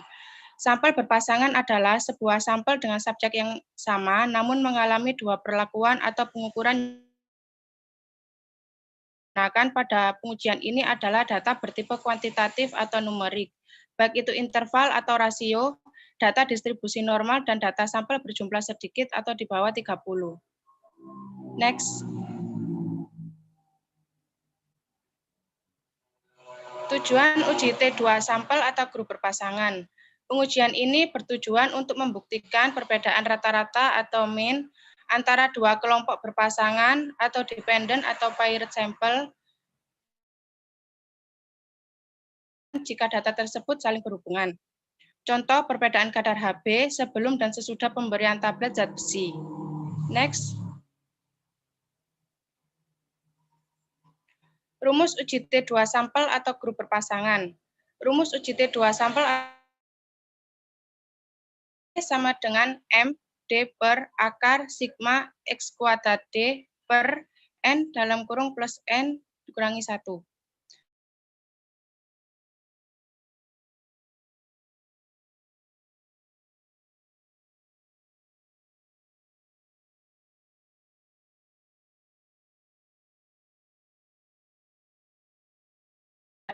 Sampel berpasangan adalah sebuah sampel dengan subjek yang sama, namun mengalami dua perlakuan atau pengukuran. Digunakan pada pengujian ini adalah data bertipe kuantitatif atau numerik, baik itu interval atau rasio, data distribusi normal, dan data sampel berjumlah sedikit atau di bawah 30. Next. Tujuan uji T2 sampel atau grup berpasangan. Pengujian ini bertujuan untuk membuktikan perbedaan rata-rata atau mean antara dua kelompok berpasangan atau dependent atau paired sampel jika data tersebut saling berhubungan. Contoh perbedaan kadar Hb sebelum dan sesudah pemberian tablet zat besi. Next. Rumus uji T2 sampel atau grup berpasangan. Rumus uji T2 sampel sama dengan M D per akar sigma X kuadrat D per N dalam kurung plus N dikurangi 1.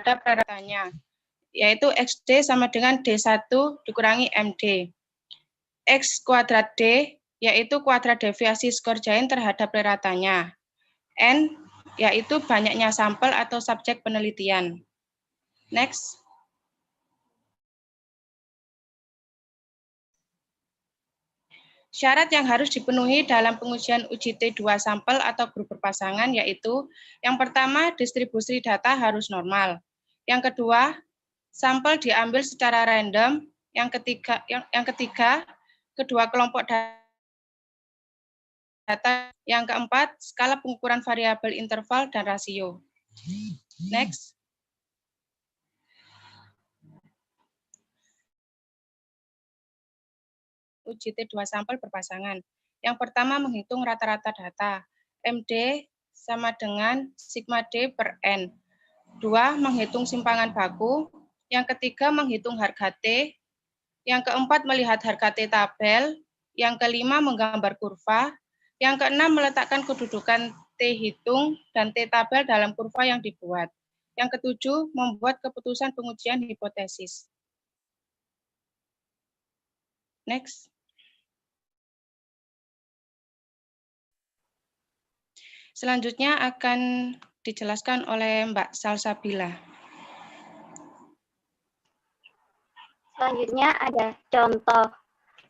Ada perataannya, yaitu XD sama dengan D1 dikurangi MD. X kuadrat D, yaitu kuadrat deviasi skor Jain terhadap rata-ratanya. N, yaitu banyaknya sampel atau subjek penelitian. Next. Syarat yang harus dipenuhi dalam pengujian uji T2 sampel atau grup berpasangan yaitu yang pertama, distribusi data harus normal. Yang kedua, sampel diambil secara random. Yang ketiga, kedua kelompok data. Yang keempat, skala pengukuran variabel interval dan rasio. Next. Uji T2 sampel berpasangan. Yang pertama, menghitung rata-rata data. MD sama dengan sigma D per N. 2, menghitung simpangan baku. Yang ketiga, menghitung harga T. Yang keempat, melihat harga T tabel. Yang kelima, menggambar kurva. Yang keenam, meletakkan kedudukan T hitung dan T tabel dalam kurva yang dibuat. Yang ketujuh, membuat keputusan pengujian hipotesis. Next. Selanjutnya akan dijelaskan oleh Mbak Salsabila. Selanjutnya ada contoh.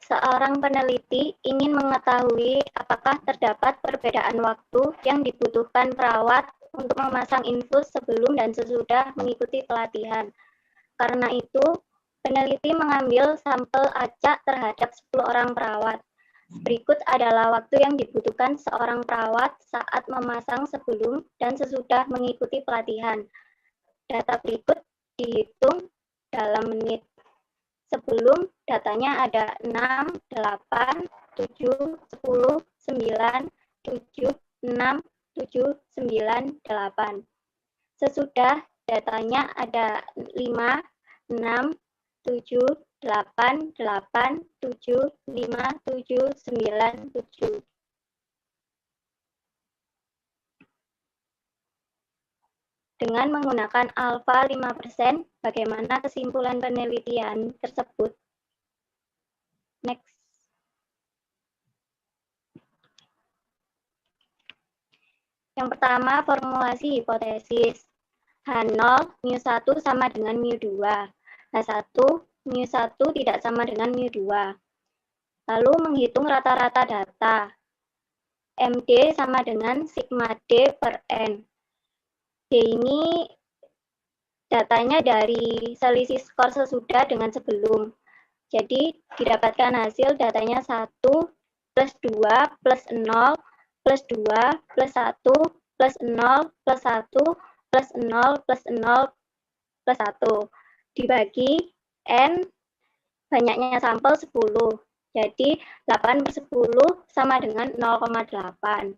Seorang peneliti ingin mengetahui apakah terdapat perbedaan waktu yang dibutuhkan perawat untuk memasang infus sebelum dan sesudah mengikuti pelatihan. Karena itu, peneliti mengambil sampel acak terhadap 10 orang perawat. Berikut adalah waktu yang dibutuhkan seorang perawat saat memasang sebelum dan sesudah mengikuti pelatihan. Data berikut dihitung dalam menit. Sebelum datanya ada 6, 8, 7, 10, 9, 7, 6, 7, 9, 8. Sesudah datanya ada 5, 6, 7, 8, 8, 7, 5, 7, 9, 7. Dengan menggunakan alfa 5%, bagaimana kesimpulan penelitian tersebut? Next. Yang pertama, formulasi hipotesis. H0, mu1 sama dengan mu2. H1 mu1 tidak sama dengan mu2. Lalu menghitung rata-rata data. MD sama dengan sigma D per N. D ini datanya dari selisih skor sesudah dengan sebelum. Jadi didapatkan hasil datanya 1 plus 2 plus 0 plus 2 plus 1 plus 0 plus 1 plus 0 plus 0 plus 1. Dibagi N, banyaknya sampel 10. Jadi 8 per 10 sama dengan 0,8.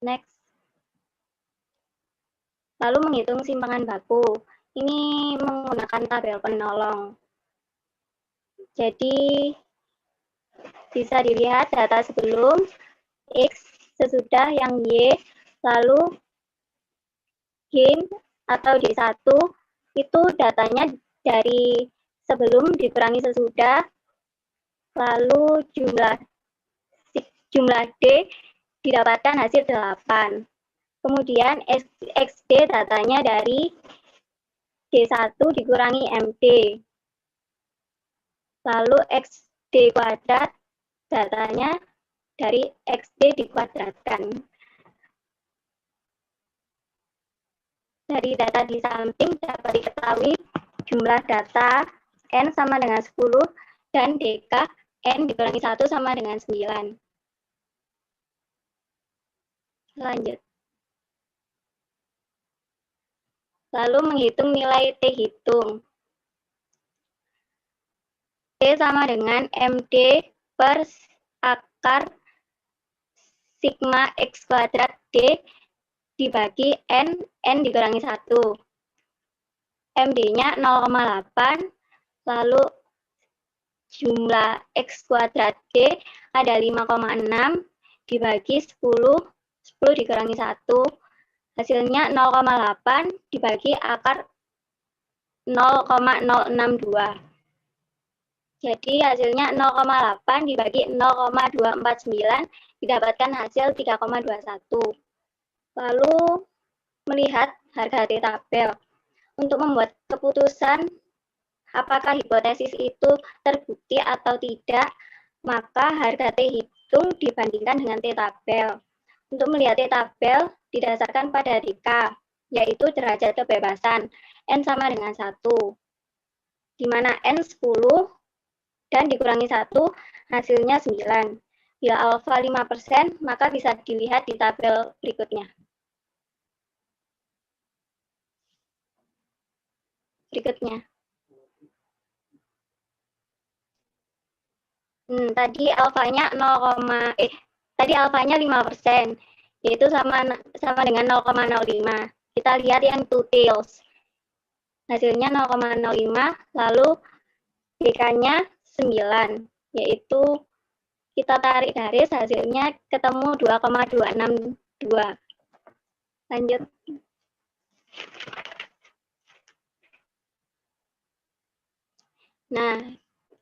Next. Lalu menghitung simpangan baku. Ini menggunakan tabel penolong. Jadi bisa dilihat data sebelum, X, sesudah yang Y, lalu gain atau D1 itu datanya dari sebelum dikurangi sesudah, lalu jumlah D didapatkan hasil 8. Kemudian XD datanya dari D1 dikurangi MD. Lalu XD kuadrat datanya dari XD dikuadratkan. Dari data di samping dapat diketahui jumlah data N sama dengan 10 dan DK N dikurangi 1 sama dengan 9. Lanjut. Lalu menghitung nilai T hitung. T sama dengan MD per akar sigma X kuadrat D dibagi N dikurangi 1. MD-nya 0,8, lalu jumlah X kuadrat D ada 5,6 dibagi 10 dikurangi 1. Hasilnya 0,8 dibagi akar 0,062. Jadi hasilnya 0,8 dibagi 0,249 didapatkan hasil 3,21. Lalu melihat harga T tabel. Untuk membuat keputusan apakah hipotesis itu terbukti atau tidak, maka harga T hitung dibandingkan dengan T tabel. Untuk melihat T tabel didasarkan pada DK, yaitu derajat kebebasan, N sama dengan 1. Di mana N 10 dan dikurangi 1, hasilnya 9. Bila alfa 5%, maka bisa dilihat di tabel berikutnya. Tadi alfanya 5%, yaitu sama dengan 0,05. Kita lihat yang two tails. Hasilnya 0,05, lalu DK-nya 9, yaitu kita tarik garis, hasilnya ketemu 2,262. Lanjut. Nah,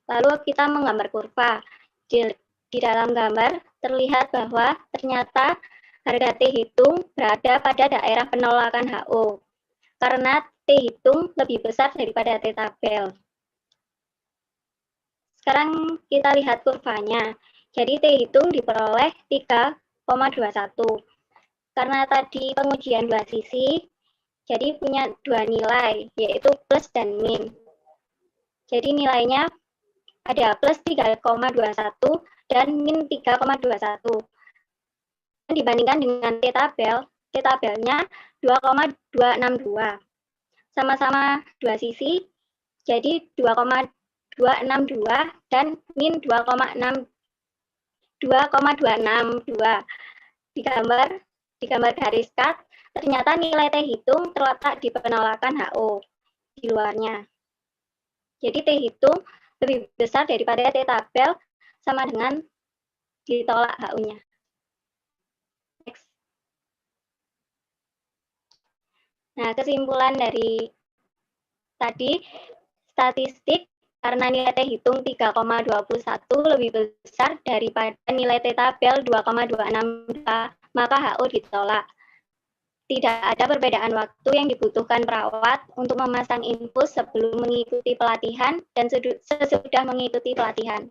lalu kita menggambar kurva. Di dalam gambar terlihat bahwa ternyata harga T hitung berada pada daerah penolakan HO, karena T hitung lebih besar daripada T tabel. Sekarang kita lihat kurvanya. Jadi T hitung diperoleh 3,21. Karena tadi pengujian dua sisi, jadi punya dua nilai, yaitu plus dan min. Jadi nilainya ada plus 3,21 dan min 3,21. Dibandingkan dengan T tabelnya 2,262. Sama-sama dua sisi, jadi 2,262 dan min 2,262. Di gambar garis cut, ternyata nilai T hitung terletak di penolakan HO di luarnya. Jadi T hitung lebih besar daripada T tabel, sama dengan ditolak HO-nya. Next. Nah, kesimpulan dari tadi, statistik karena nilai T hitung 3,21 lebih besar daripada nilai T tabel 2,262, maka HO ditolak. tidak ada perbedaan waktu yang dibutuhkan perawat untuk memasang infus sebelum mengikuti pelatihan dan sesudah mengikuti pelatihan.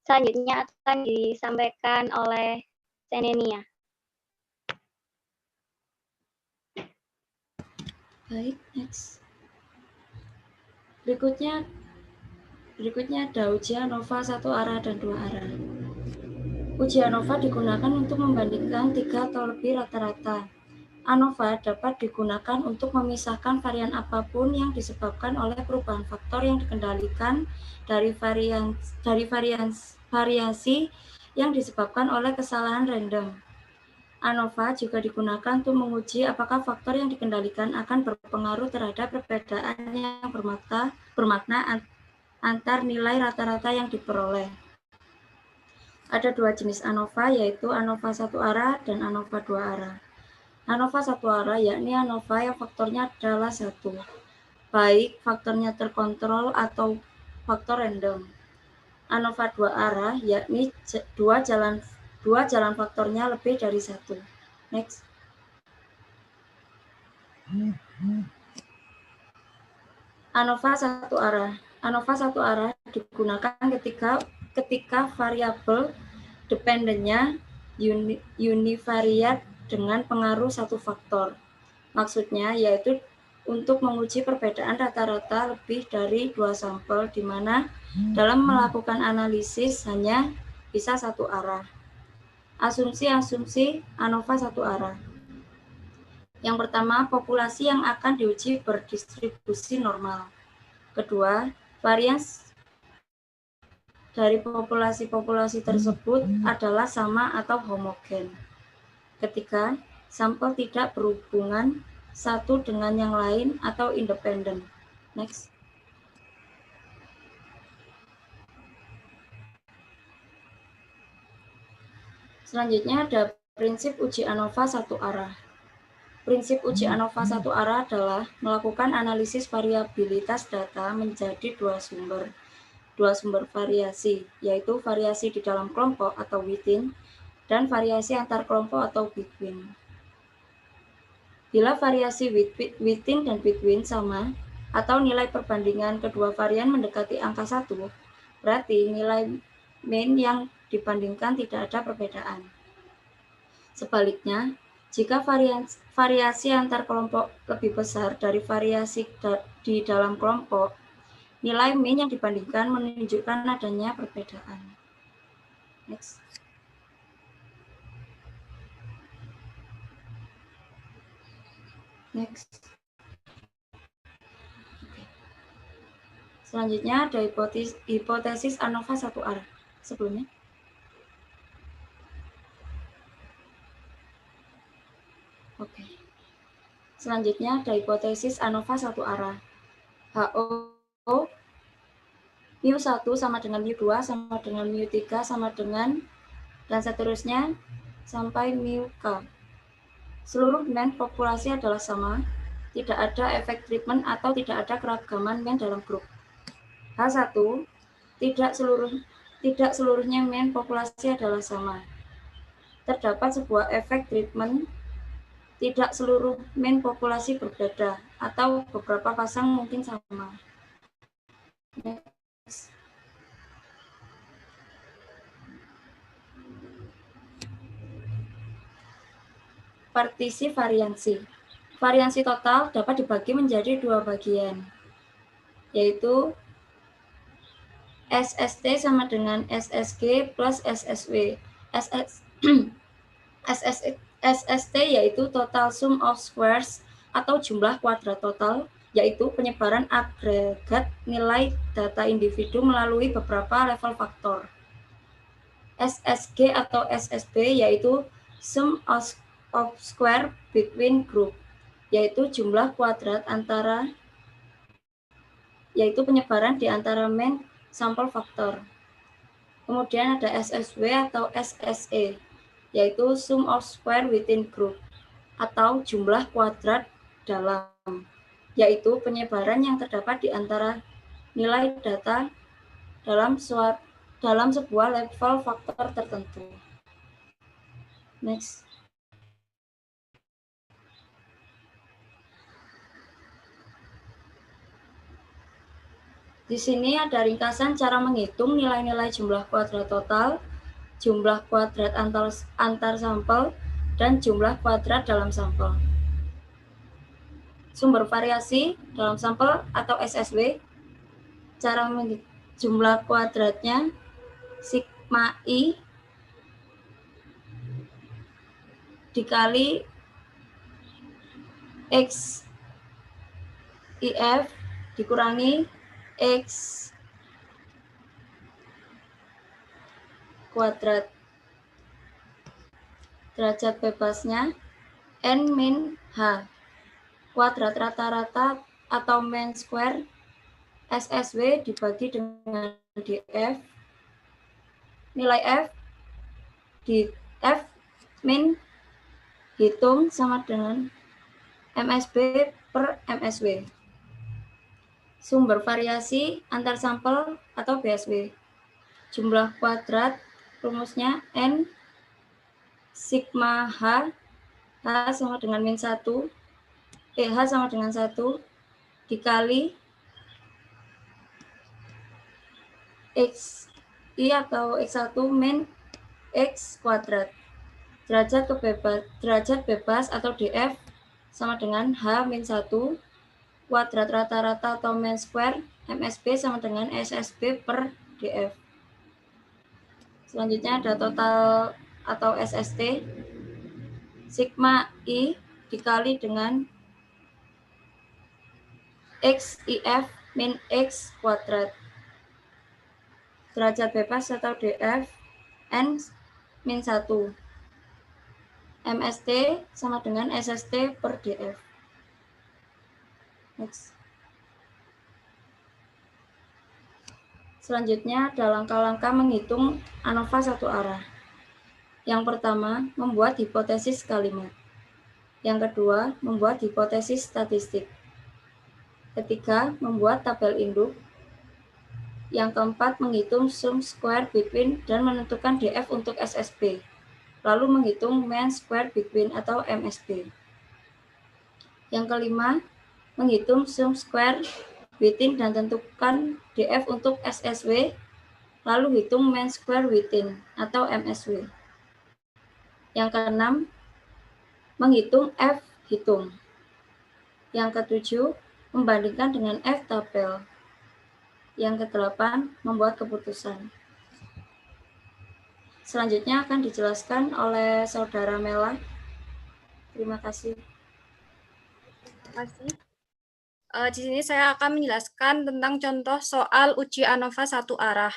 Selanjutnya akan disampaikan oleh Senenia. Baik, next. Berikutnya ada uji ANOVA 1 arah dan 2 arah. Uji ANOVA digunakan untuk membandingkan 3 atau lebih rata-rata. ANOVA dapat digunakan untuk memisahkan varian apapun yang disebabkan oleh perubahan faktor yang dikendalikan dari variasi yang disebabkan oleh kesalahan random. ANOVA juga digunakan untuk menguji apakah faktor yang dikendalikan akan berpengaruh terhadap perbedaan yang bermakna antar nilai rata-rata yang diperoleh. Ada 2 jenis ANOVA, yaitu ANOVA 1 arah dan ANOVA 2 arah. ANOVA 1 arah yakni ANOVA yang faktornya adalah 1, baik faktornya terkontrol atau faktor random. ANOVA 2 arah yakni dua jalan faktornya lebih dari 1. Next. ANOVA 1 arah. ANOVA 1 arah digunakan ketika variabel dependennya univariat dengan pengaruh satu faktor. Maksudnya yaitu untuk menguji perbedaan rata-rata lebih dari 2 sampel, di mana dalam melakukan analisis hanya bisa 1 arah. Asumsi-asumsi ANOVA 1 arah. Yang pertama, populasi yang akan diuji berdistribusi normal. Kedua, varians dari populasi-populasi tersebut adalah sama atau homogen. Ketiga, sampel tidak berhubungan satu dengan yang lain atau independen. Next. Selanjutnya ada prinsip uji ANOVA 1 arah. Prinsip uji ANOVA 1 arah adalah melakukan analisis variabilitas data menjadi dua sumber variasi, yaitu variasi di dalam kelompok atau within, dan variasi antar kelompok atau between. Bila variasi within dan between sama, atau nilai perbandingan kedua varian mendekati angka 1, berarti nilai mean yang dibandingkan tidak ada perbedaan. Sebaliknya, jika variasi antar kelompok lebih besar dari variasi di dalam kelompok, nilai mean yang dibandingkan menunjukkan adanya perbedaan. Next. Next. Selanjutnya ada hipotesis ANOVA 1 arah. Sebelumnya. Oke. Selanjutnya ada hipotesis ANOVA 1 arah. HO mu1 sama dengan mu2 sama dengan mu3 sama dengan dan seterusnya sampai mu-k. Seluruh mean populasi adalah sama, tidak ada efek treatment atau tidak ada keragaman mean dalam grup. H1, tidak seluruhnya mean populasi adalah sama. Terdapat sebuah efek treatment, tidak seluruh mean populasi berbeda, atau beberapa pasang mungkin sama. Next. Partisi variansi. Variansi total dapat dibagi menjadi 2 bagian, yaitu SST sama dengan SSG plus SSW. SST yaitu total sum of squares atau jumlah kuadrat total, yaitu penyebaran agregat nilai data individu melalui beberapa level faktor. SSG atau SSB yaitu sum of square between group, yaitu jumlah kuadrat antara, yaitu penyebaran di antara mean sampel faktor. Kemudian ada SSW atau SSE, yaitu sum of square within group, atau jumlah kuadrat dalam, yaitu penyebaran yang terdapat di antara nilai data dalam sebuah level faktor tertentu. Next. Di sini ada ringkasan cara menghitung nilai-nilai jumlah kuadrat total, jumlah kuadrat antar sampel, dan jumlah kuadrat dalam sampel. Sumber variasi dalam sampel atau SSW, cara menghitung jumlah kuadratnya sigma I dikali X IF dikurangi X kuadrat. Derajat bebasnya N min H. Kuadrat rata-rata atau mean square SSW dibagi dengan DF. Nilai F di F min hitung sama dengan MSB per MSW. Sumber variasi antar sampel atau BSW. Jumlah kuadrat rumusnya N sigma H, H sama dengan min 1, H sama dengan 1, dikali X I atau X1 min X kuadrat. Derajat bebas atau DF sama dengan H min 1, kuadrat rata-rata atau mean square MSB sama dengan SSB per DF. Selanjutnya ada total atau SST. Sigma I dikali dengan XIF min X kuadrat. Derajat bebas atau DF N min 1. MST sama dengan SST per DF. Next. Selanjutnya ada langkah-langkah menghitung ANOVA satu arah. Yang pertama, membuat hipotesis kalimat. Yang kedua, membuat hipotesis statistik. Ketiga, membuat tabel induk. Yang keempat, menghitung sum square between dan menentukan DF untuk SSB. Lalu menghitung mean square between atau MSB. Yang kelima, menghitung sum square within dan tentukan DF untuk SSW, lalu hitung mean square within atau MSW. Yang keenam, menghitung F hitung. Yang ketujuh, membandingkan dengan F tabel. Yang kedelapan, membuat keputusan. Selanjutnya akan dijelaskan oleh Saudara Mela. Terima kasih. Terima kasih. Di sini saya akan menjelaskan tentang contoh soal uji ANOVA satu arah.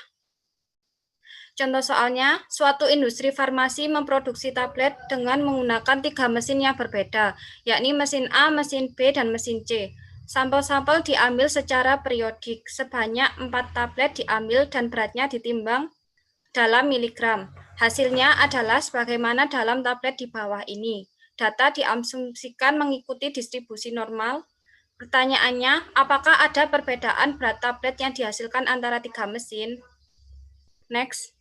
Contoh soalnya, suatu industri farmasi memproduksi tablet dengan menggunakan 3 mesin yang berbeda, yakni mesin A, mesin B, dan mesin C. Sampel-sampel diambil secara periodik, sebanyak 4 tablet diambil dan beratnya ditimbang dalam miligram. Hasilnya adalah sebagaimana dalam tablet di bawah ini. Data diasumsikan mengikuti distribusi normal. Pertanyaannya, apakah ada perbedaan berat tablet yang dihasilkan antara 3 mesin? Next.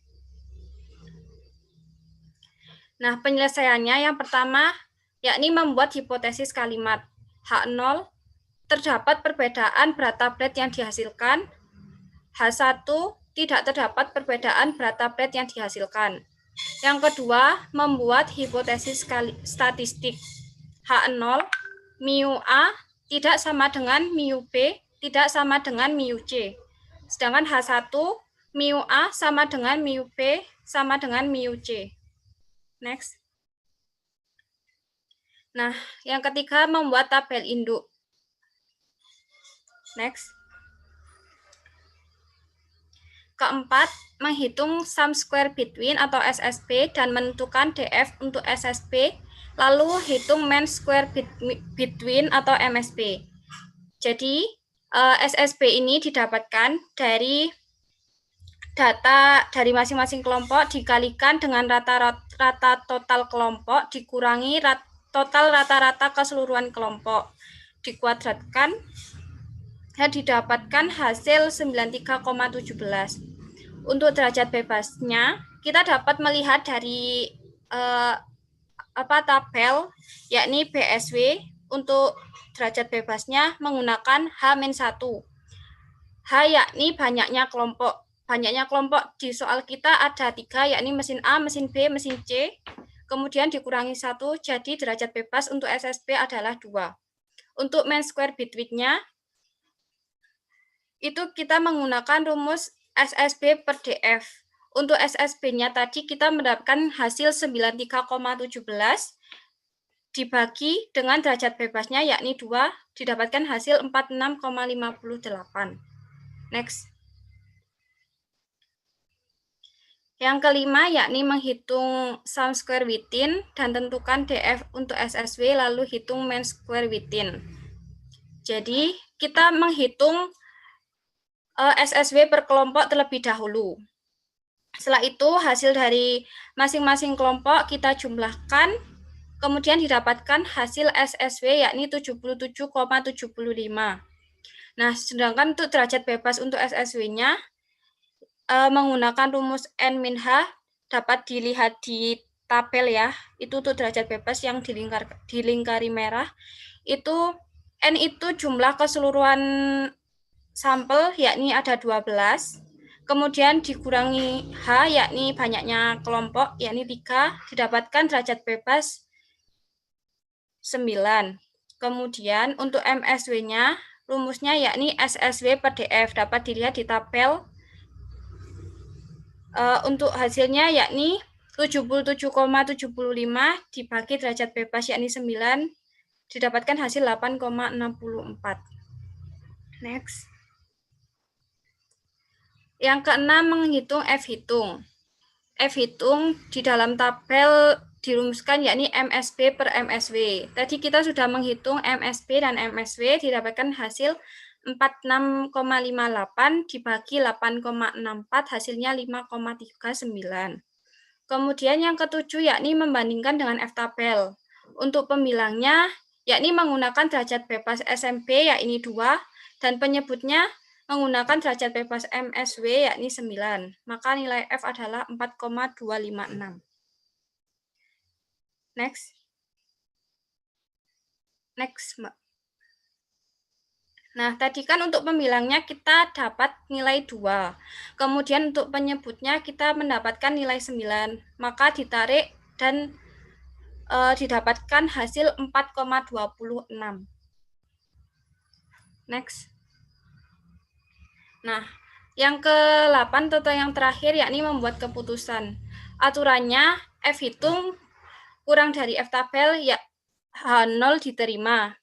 Nah, penyelesaiannya yang pertama, yakni membuat hipotesis kalimat. H0, terdapat perbedaan berat tablet yang dihasilkan. H1, tidak terdapat perbedaan berat tablet yang dihasilkan. Yang kedua, membuat hipotesis statistik. H0, mu A tidak sama dengan mu B, tidak sama dengan mu C. Sedangkan H1, mu A sama dengan mu B, sama dengan mu C. Next. Nah, yang ketiga, membuat tabel induk. Next. Keempat, menghitung sum square between atau SSB dan menentukan DF untuk SSB, lalu hitung mean square between atau MSB. Jadi, SSB ini didapatkan dari data dari masing-masing kelompok dikalikan dengan rata-rata total kelompok dikurangi total rata-rata keseluruhan kelompok, dikuadratkan dan didapatkan hasil 93,17. Untuk derajat bebasnya, kita dapat melihat dari tabel, yakni BSW untuk derajat bebasnya menggunakan H-1. H yakni banyaknya kelompok. Banyaknya kelompok di soal kita ada 3, yakni mesin A, mesin B, mesin C. Kemudian dikurangi 1, jadi derajat bebas untuk SSB adalah 2. Untuk mean square bitwidth-nya, itu kita menggunakan rumus SSB per DF. Untuk SSB-nya tadi kita mendapatkan hasil 93,17 dibagi dengan derajat bebasnya yakni 2, didapatkan hasil 46,58. Next. Yang kelima yakni menghitung sum square within dan tentukan DF untuk SSW lalu hitung mean square within. Jadi kita menghitung SSW per kelompok terlebih dahulu. Setelah itu hasil dari masing-masing kelompok kita jumlahkan, kemudian didapatkan hasil SSW yakni 77,75. Nah, sedangkan untuk derajat bebas untuk SSW-nya menggunakan rumus N-H dapat dilihat di tabel ya. Itu untuk derajat bebas yang dilingkari merah. Itu N itu jumlah keseluruhan sampel yakni ada 12. Kemudian dikurangi H yakni banyaknya kelompok yakni 3, didapatkan derajat bebas 9. Kemudian untuk MSW-nya rumusnya yakni SSW per DF dapat dilihat di tabel. Untuk hasilnya yakni 77,75 dibagi derajat bebas yakni 9, didapatkan hasil 8,64. Next. Yang keenam menghitung F hitung. F hitung di dalam tabel dirumuskan yakni MSB per MSW. Tadi kita sudah menghitung MSB dan MSW, didapatkan hasil 46,58 dibagi 8,64 hasilnya 5,39. Kemudian yang ketujuh yakni membandingkan dengan F tabel. Untuk pembilangnya yakni menggunakan derajat bebas SMP yakni 2 dan penyebutnya menggunakan derajat bebas MSW yakni 9. Maka nilai F adalah 4,256. Next. Next, Mbak. Nah, tadi kan untuk pembilangnya kita dapat nilai 2. Kemudian untuk penyebutnya kita mendapatkan nilai 9. Maka ditarik dan didapatkan hasil 4,26. Next. Nah, yang ke-8 atau yang terakhir yakni membuat keputusan. Aturannya F hitung kurang dari F tabel ya H0 diterima.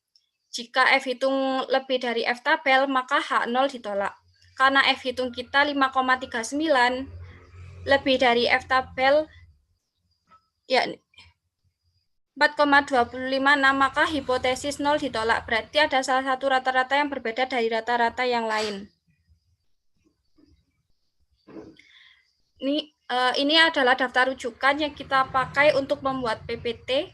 Jika F hitung lebih dari F tabel, maka H0 ditolak. Karena F hitung kita 5,39, lebih dari F tabel, ya 4,256, maka hipotesis 0 ditolak. Berarti ada salah satu rata-rata yang berbeda dari rata-rata yang lain. Ini adalah daftar rujukan yang kita pakai untuk membuat PPT.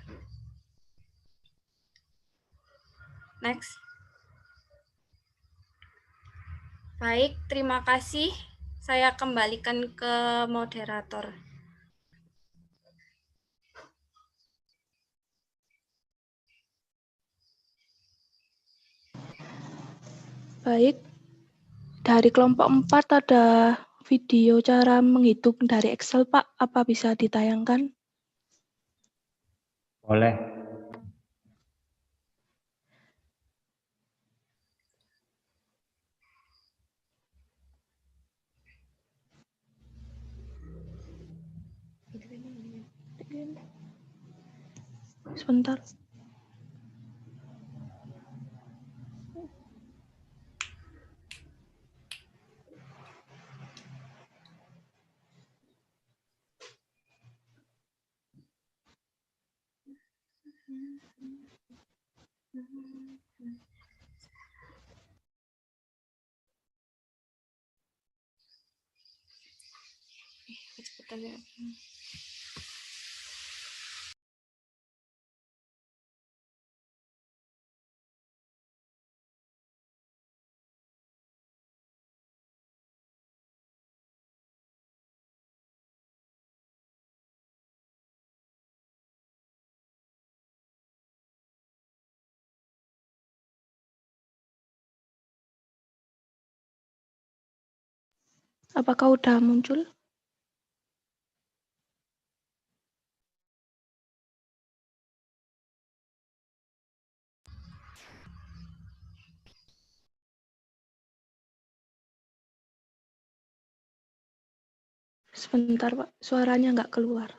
Next. Baik, terima kasih. Saya kembalikan ke moderator. Baik, dari kelompok 4 ada video cara menghitung dari Excel, Pak. Apa bisa ditayangkan? Boleh. Sebentar. Cepetan ya. Apakah udah muncul? Sebentar, Pak. Suaranya nggak keluar.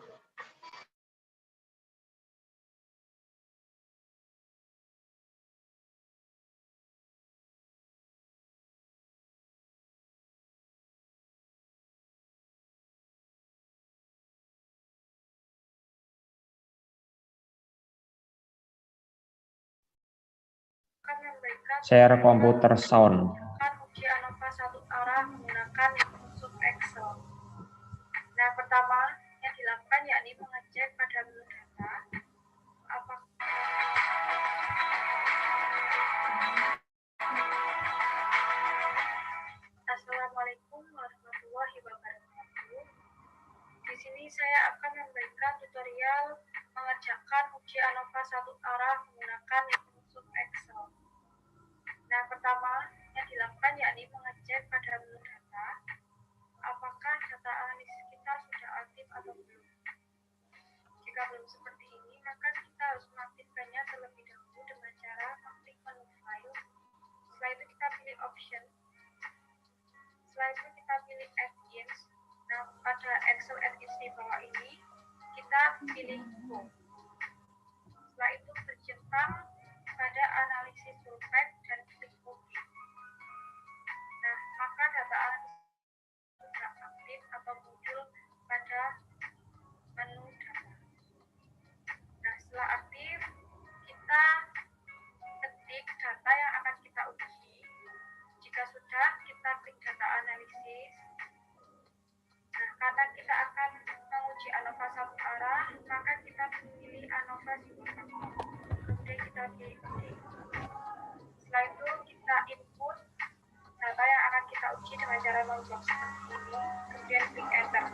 Share komputer sound. Uji ANOVA satu arah menggunakan Microsoft Excel. Nah, pertama yang dilakukan yakni mengecek pada menu data Assalamualaikum warahmatullahi wabarakatuh. Di sini saya akan memberikan tutorial mengerjakan uji ANOVA satu arah menggunakan Microsoft Excel. Nah, pertama yang dilakukan yakni mengecek pada menu data apakah data analisis kita sudah aktif atau belum. Jika belum seperti ini, maka kita harus mengaktifkannya terlebih dahulu dengan cara mengklik menu file. Setelah itu kita pilih option. Setelah itu kita pilih add-ins. Nah, pada Excel add-ins di bawah ini, kita pilih home. Setelah itu bercentang pada analisis survei dan klik OK. Nah, maka data analisis sudah aktif atau muncul pada menu data. Nah, setelah aktif, kita ketik data yang akan kita uji. Jika sudah, kita klik data analisis. Nah, karena kita akan menguji ANOVA satu arah, maka kita pilih ANOVA single factor. Kemudian kita pilih OK. Setelah itu kita input data yang akan kita uji dengan cara memblok seperti ini. Kemudian klik enter.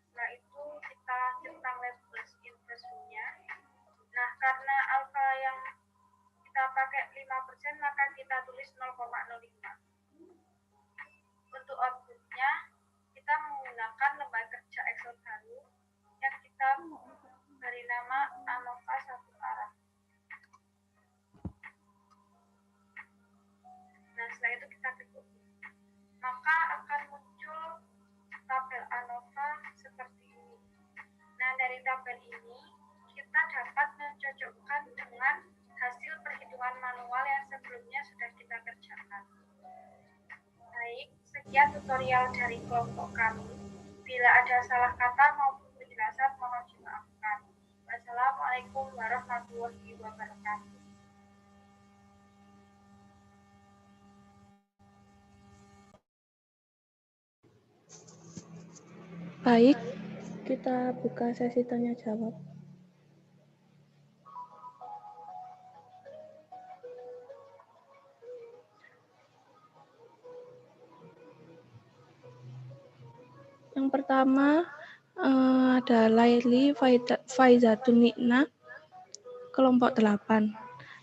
Setelah itu kita centang label inverse-nya. Nah, karena alfa yang kita pakai 5%, maka kita tulis 0,05. Untuk outputnya, kita menggunakan lembar kerja Excel baru yang kita beri nama ANOVA satu arah. Nah, setelah itu kita klik OK. Maka akan muncul tabel ANOVA seperti ini. Nah, dari tabel ini, kita dapat mencocokkan dengan hasil perhitungan manual yang sebelumnya sudah kita kerjakan. Baik, sekian tutorial dari kelompok kami. Bila ada salah kata maupun penjelasan, mohon dimaafkan. Wassalamualaikum warahmatullahi wabarakatuh. Baik, kita buka sesi tanya jawab. Yang pertama ada Laili Faizatun Nikna, kelompok 8.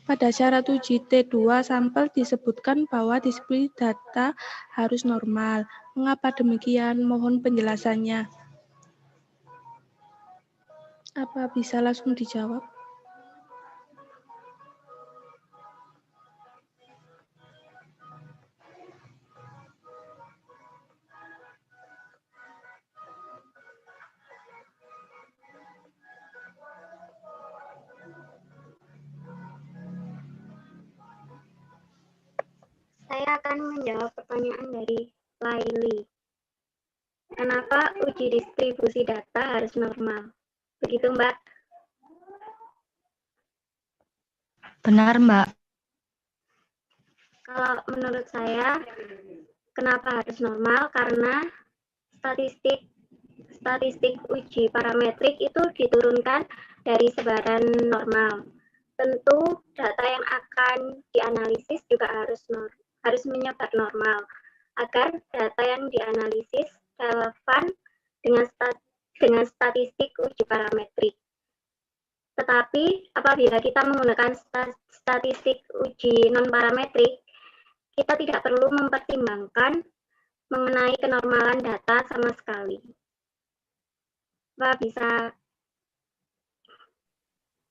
Pada syarat uji T2 sampel disebutkan bahwa disiplin data harus normal. Mengapa demikian? Mohon penjelasannya. Apa bisa langsung dijawab? Saya akan menjawab pertanyaan dari Laili. Kenapa uji distribusi data harus normal? Begitu, Mbak? Benar, Mbak. Kalau menurut saya, kenapa harus normal? Karena statistik uji parametrik itu diturunkan dari sebaran normal. Tentu data yang akan dianalisis juga harus menyebar normal agar data yang dianalisis relevan dengan statistik uji parametrik. Tetapi apabila kita menggunakan statistik uji non parametrik, kita tidak perlu mempertimbangkan mengenai kenormalan data sama sekali. Pak, bisa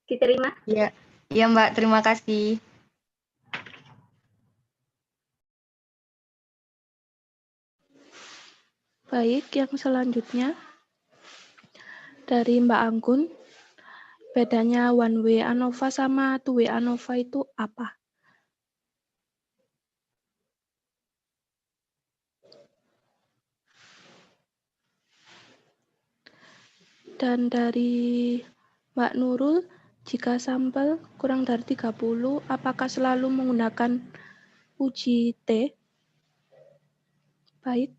diterima? Iya, iya Mbak, terima kasih. Baik, yang selanjutnya dari Mbak Anggun. Bedanya one way ANOVA sama two way ANOVA itu apa? Dan dari Mbak Nurul, jika sampel kurang dari 30, apakah selalu menggunakan uji T? Baik,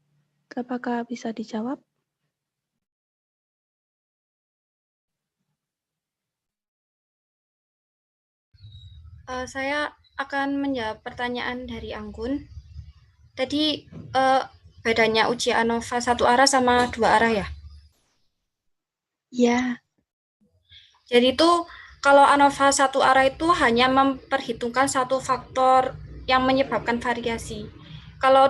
apakah bisa dijawab? Saya akan menjawab pertanyaan dari Anggun. Tadi bedanya uji ANOVA satu arah sama dua arah ya? Ya. Jadi itu kalau ANOVA satu arah itu hanya memperhitungkan satu faktor yang menyebabkan variasi. Kalau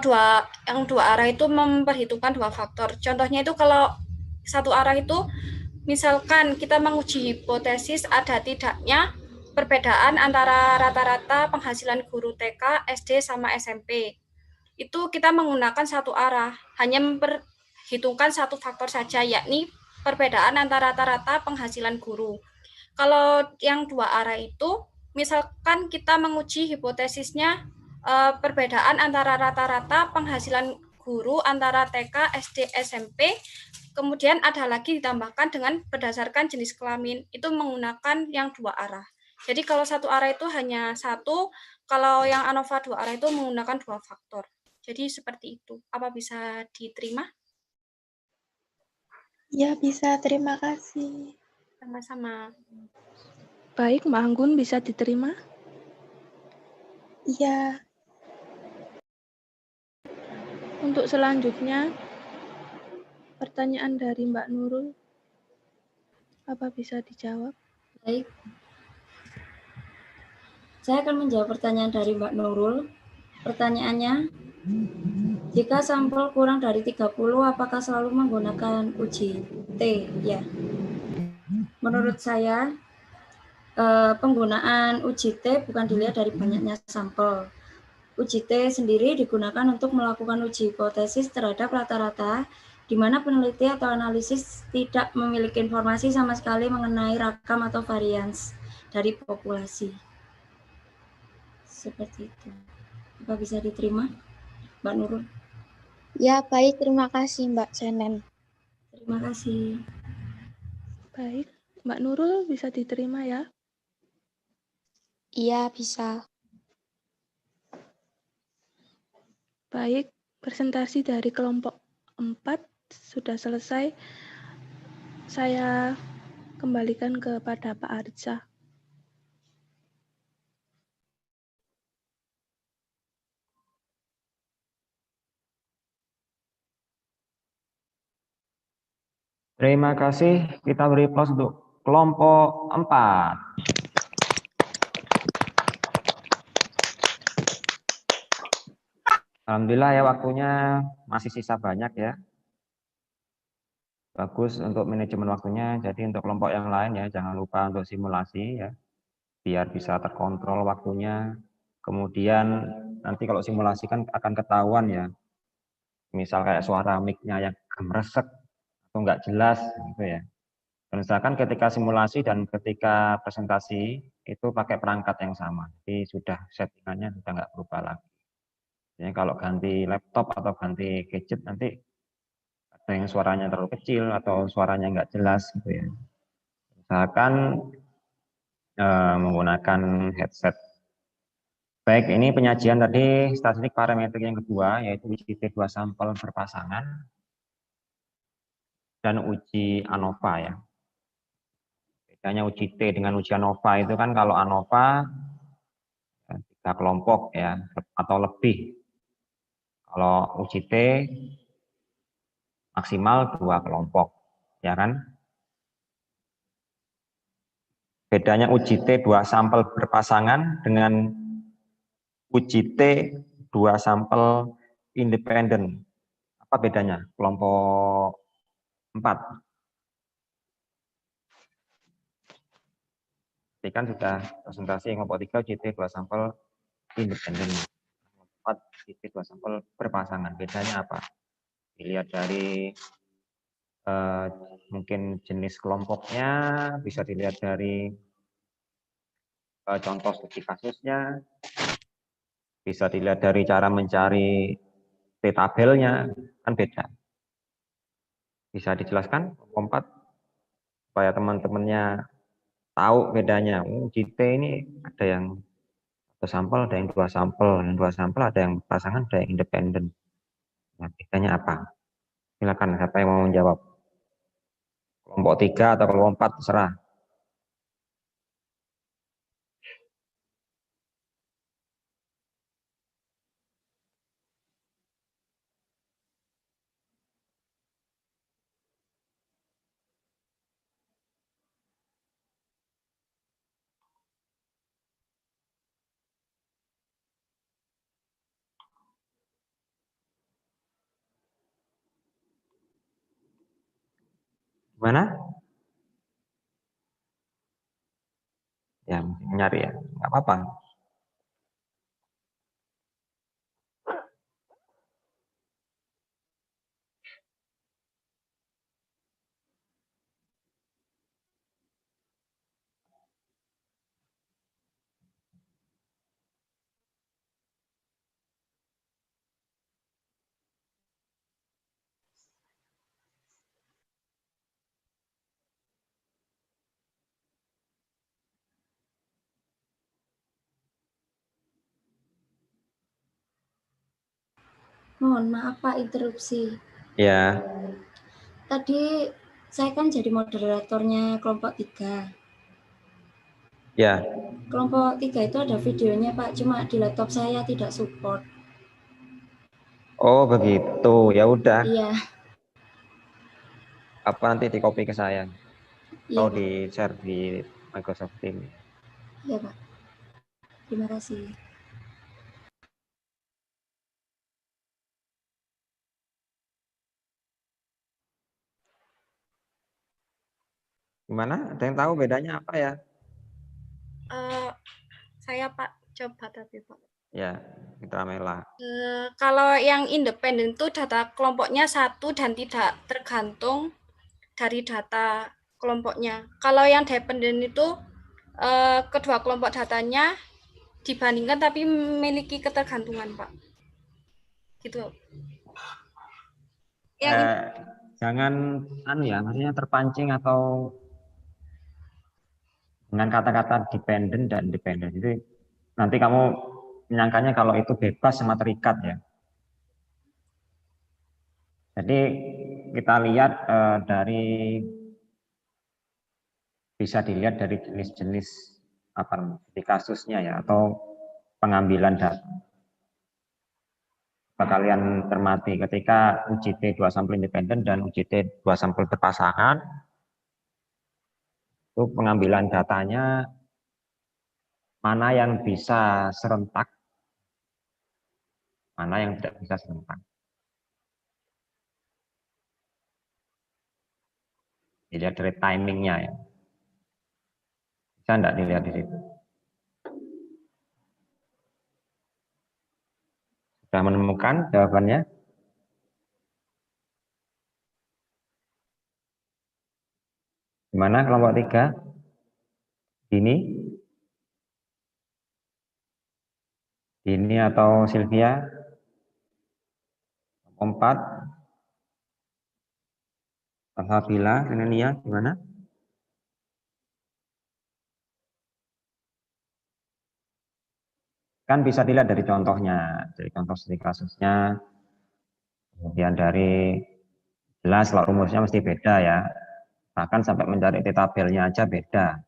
yang dua arah itu memperhitungkan dua faktor. Contohnya itu kalau satu arah itu misalkan kita menguji hipotesis ada tidaknya perbedaan antara rata-rata penghasilan guru TK, SD, sama SMP. Itu kita menggunakan satu arah, hanya memperhitungkan satu faktor saja, yakni perbedaan antara rata-rata penghasilan guru. Kalau yang dua arah itu, misalkan kita menguji hipotesisnya perbedaan antara rata-rata penghasilan guru antara TK, SD, SMP, kemudian ada lagi ditambahkan dengan berdasarkan jenis kelamin, itu menggunakan yang dua arah. Jadi kalau satu arah itu hanya satu, kalau yang ANOVA dua arah itu menggunakan dua faktor. Jadi seperti itu. Apa bisa diterima? Ya, bisa. Terima kasih. Sama-sama. Baik, Mbak Anggun, bisa diterima? Iya. Untuk selanjutnya, pertanyaan dari Mbak Nurul. Apa bisa dijawab? Baik. Saya akan menjawab pertanyaan dari Mbak Nurul. Pertanyaannya, jika sampel kurang dari 30, apakah selalu menggunakan uji T? Ya. Menurut saya, penggunaan uji T bukan dilihat dari banyaknya sampel. Uji T sendiri digunakan untuk melakukan uji hipotesis terhadap rata-rata, di mana peneliti atau analisis tidak memiliki informasi sama sekali mengenai rakam atau varians dari populasi. Seperti itu. Apa bisa diterima, Mbak Nurul? Ya, baik. Terima kasih, Mbak Senen. Terima kasih. Baik, Mbak Nurul bisa diterima ya? Iya, bisa. Baik, presentasi dari kelompok 4 sudah selesai. Saya kembalikan kepada Pak Arza. Terima kasih. Kita beri aplaus untuk kelompok 4. Alhamdulillah ya, waktunya masih sisa banyak ya. Bagus untuk manajemen waktunya. Jadi untuk kelompok yang lain ya, jangan lupa untuk simulasi ya, biar bisa terkontrol waktunya. Kemudian nanti kalau simulasi kan akan ketahuan ya, misal kayak suara mic-nya yang gemeresek atau enggak jelas gitu ya. Dan misalkan ketika simulasi dan ketika presentasi itu pakai perangkat yang sama, jadi sudah settingannya sudah enggak berubah lagi. Jadi kalau ganti laptop atau ganti gadget nanti ada yang suaranya terlalu kecil atau suaranya enggak jelas gitu ya. Misalkan menggunakan headset. Baik, ini penyajian tadi statistik parametrik yang kedua, yaitu uji T2 sampel berpasangan dan uji ANOVA ya. Bedanya uji T dengan uji ANOVA itu kan kalau ANOVA 3 kelompok ya atau lebih. Kalau uji T maksimal 2 kelompok, ya kan? Bedanya uji T 2 sampel berpasangan dengan uji T 2 sampel independen. Apa bedanya? Kelompok 4. Tadi kan sudah presentasi kelompok 3 UJT 2 sampel independen. Kelompok 4 UJT 2 sampel berpasangan. Bedanya apa? Dilihat dari mungkin jenis kelompoknya, bisa dilihat dari contoh studi kasusnya, bisa dilihat dari cara mencari T-tabelnya, kan beda. Bisa dijelaskan kelompok 4 supaya teman-temannya tahu bedanya. UJT ini ada yang 1 sampel, ada yang 2 sampel, yang 2 sampel ada yang pasangan, ada yang independen. Nah, bedanya apa? Silakan siapa yang mau menjawab. Kelompok 3 atau kelompok 4 terserah. Gimana? Ya, nyari ya. Nggak apa-apa. Mohon maaf Pak, interupsi. Ya. Tadi saya kan jadi moderatornya kelompok 3. Ya. Kelompok 3 itu ada videonya Pak, cuma di laptop saya tidak support. Oh begitu, ya udah. Iya. Apa nanti di copy ke saya? Iya, Atau Pak. di share di Microsoft Teams? Iya Pak. Terima kasih. Gimana? Ada yang tahu bedanya apa ya? Saya Pak, coba tapi Pak. Ya, Mitra Mela. Kalau yang independen itu data kelompoknya 1 dan tidak tergantung dari data kelompoknya. Kalau yang dependen itu kedua kelompok datanya dibandingkan tapi memiliki ketergantungan, Pak. Gitu. Jangan ya, maksudnya terpancing atau dengan kata-kata dependent dan independent. Jadi nanti kamu menyangkanya kalau itu bebas sama terikat ya. Jadi kita lihat dari bisa dilihat dari jenis-jenis di kasusnya ya atau pengambilan data. Kalian cermati ketika UJT 2 sampel independen dan UJT 2 sampel berpasangan, itu pengambilan datanya mana yang bisa serentak, mana yang tidak bisa serentak. Dilihat dari timingnya ya. Bisa enggak dilihat di situ? Sudah menemukan jawabannya? Gimana kelompok 3? Dini atau Sylvia? Kelompok 4? Alhamdulillah, Nenenia, gimana? Kan bisa dilihat dari contohnya, dari contoh studi kasusnya, kemudian dari jelas kalau rumusnya mesti beda ya, bahkan sampai mencari tabelnya aja beda,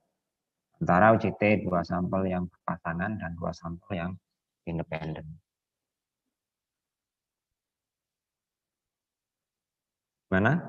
antara UJT 2 sampel yang berpasangan dan 2 sampel yang independen. Gimana?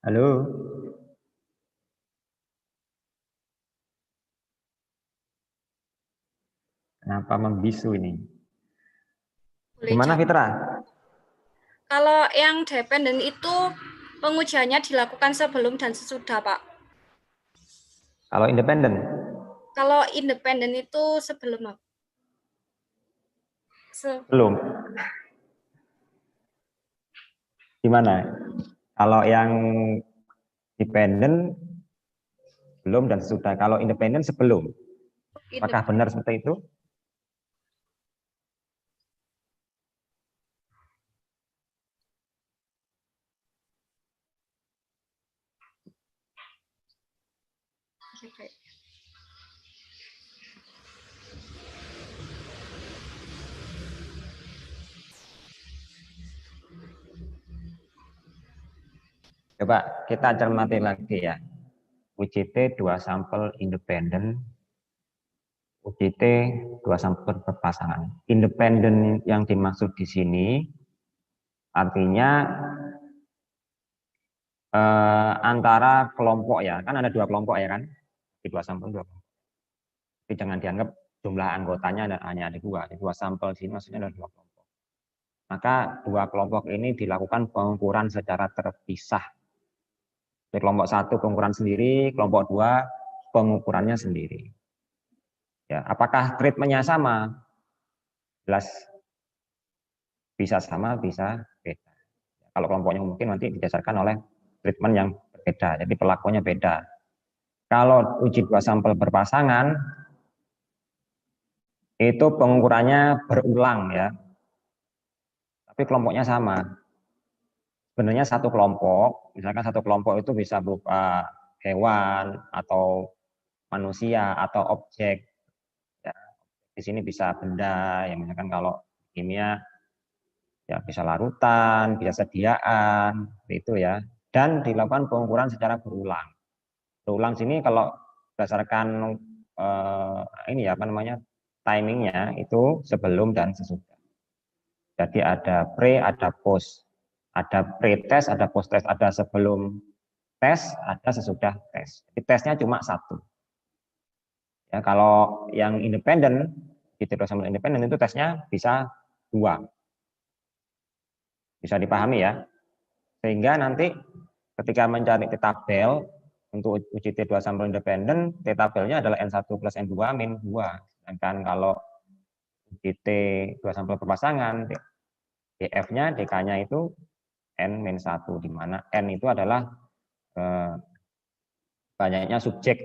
Halo. Kenapa membisu ini? Gimana Fitra? Kalau yang dependen itu pengujiannya dilakukan sebelum dan sesudah, Pak. Kalau independen? Kalau independen itu sebelum, Pak. Belum. Gimana? Kalau yang dependen belum dan sesudah. Kalau independen sebelum. Apakah benar seperti itu? Coba kita cermati lagi ya. UJT 2 sampel independen, UJT 2 sampel berpasangan. Independen yang dimaksud di sini artinya antara kelompok ya, kan ada 2 kelompok ya kan, di 2 sampel 2 kelompok. Jadi jangan dianggap jumlah anggotanya hanya ada 2, di 2 sampel sini maksudnya ada 2 kelompok. Maka 2 kelompok ini dilakukan pengukuran secara terpisah. Di kelompok 1 pengukuran sendiri, kelompok 2 pengukurannya sendiri. Ya, apakah treatmentnya sama? Jelas bisa sama, bisa beda. Kalau kelompoknya mungkin nanti didasarkan oleh treatment yang berbeda, jadi pelakunya beda. Kalau uji 2 sampel berpasangan, itu pengukurannya berulang ya, tapi kelompoknya sama. Sebenarnya satu kelompok, misalkan satu kelompok itu bisa berupa hewan atau manusia atau objek. Ya, di sini bisa benda, ya misalkan kalau kimia ya bisa larutan, bisa sediaan, itu ya. Dan dilakukan pengukuran secara berulang. Berulang sini kalau berdasarkan ini ya apa namanya timingnya itu sebelum dan sesudah. Jadi ada pre, ada post. Ada pre-test, ada post-test, ada sebelum tes, ada sesudah tes. Jadi tesnya cuma 1. Ya, kalau yang independen, di sama independen itu tesnya bisa 2. Bisa dipahami ya. Sehingga nanti ketika mencari T-tabel untuk uji T2 sampel independen, T-tabelnya adalah N1 plus N2 min 2. Sedangkan kalau uji T2 sampel berpasangan, DF-nya, DK-nya itu N-1, di mana N itu adalah banyaknya subjek,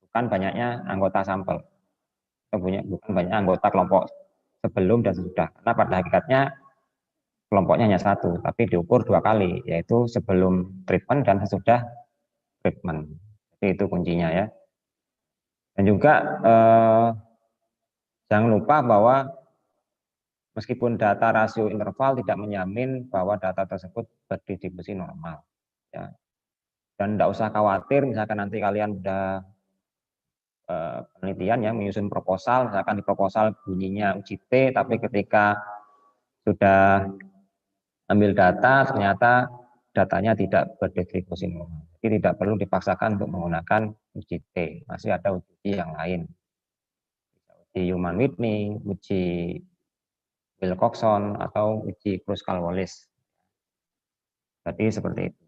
bukan banyaknya anggota sampel. Bukan banyak anggota kelompok sebelum dan sesudah. Karena pada hakikatnya kelompoknya hanya 1, tapi diukur 2 kali, yaitu sebelum treatment dan sesudah treatment. Jadi itu kuncinya ya. Dan juga jangan lupa bahwa meskipun data rasio interval tidak menjamin bahwa data tersebut berdistribusi normal. Ya. Dan tidak usah khawatir, misalkan nanti kalian sudah penelitian ya, menyusun proposal, misalkan di proposal bunyinya uji T, tapi ketika sudah ambil data, ternyata datanya tidak berdistribusi normal. Jadi tidak perlu dipaksakan untuk menggunakan uji T, masih ada uji yang lain. Uji Human-Whitney, uji Wilcoxon, atau uji Kruskal-Wallis. Jadi seperti itu.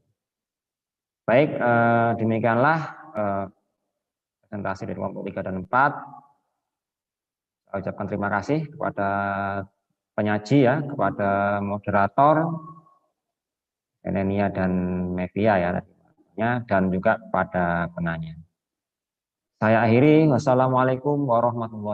Baik, demikianlah presentasi dari kelompok 3 dan 4. Saya ucapkan terima kasih kepada penyaji ya, kepada moderator, Enenia dan Mevia ya, dan juga kepada penanya. Saya akhiri, wassalamualaikum warahmatullahi wabarakatuh.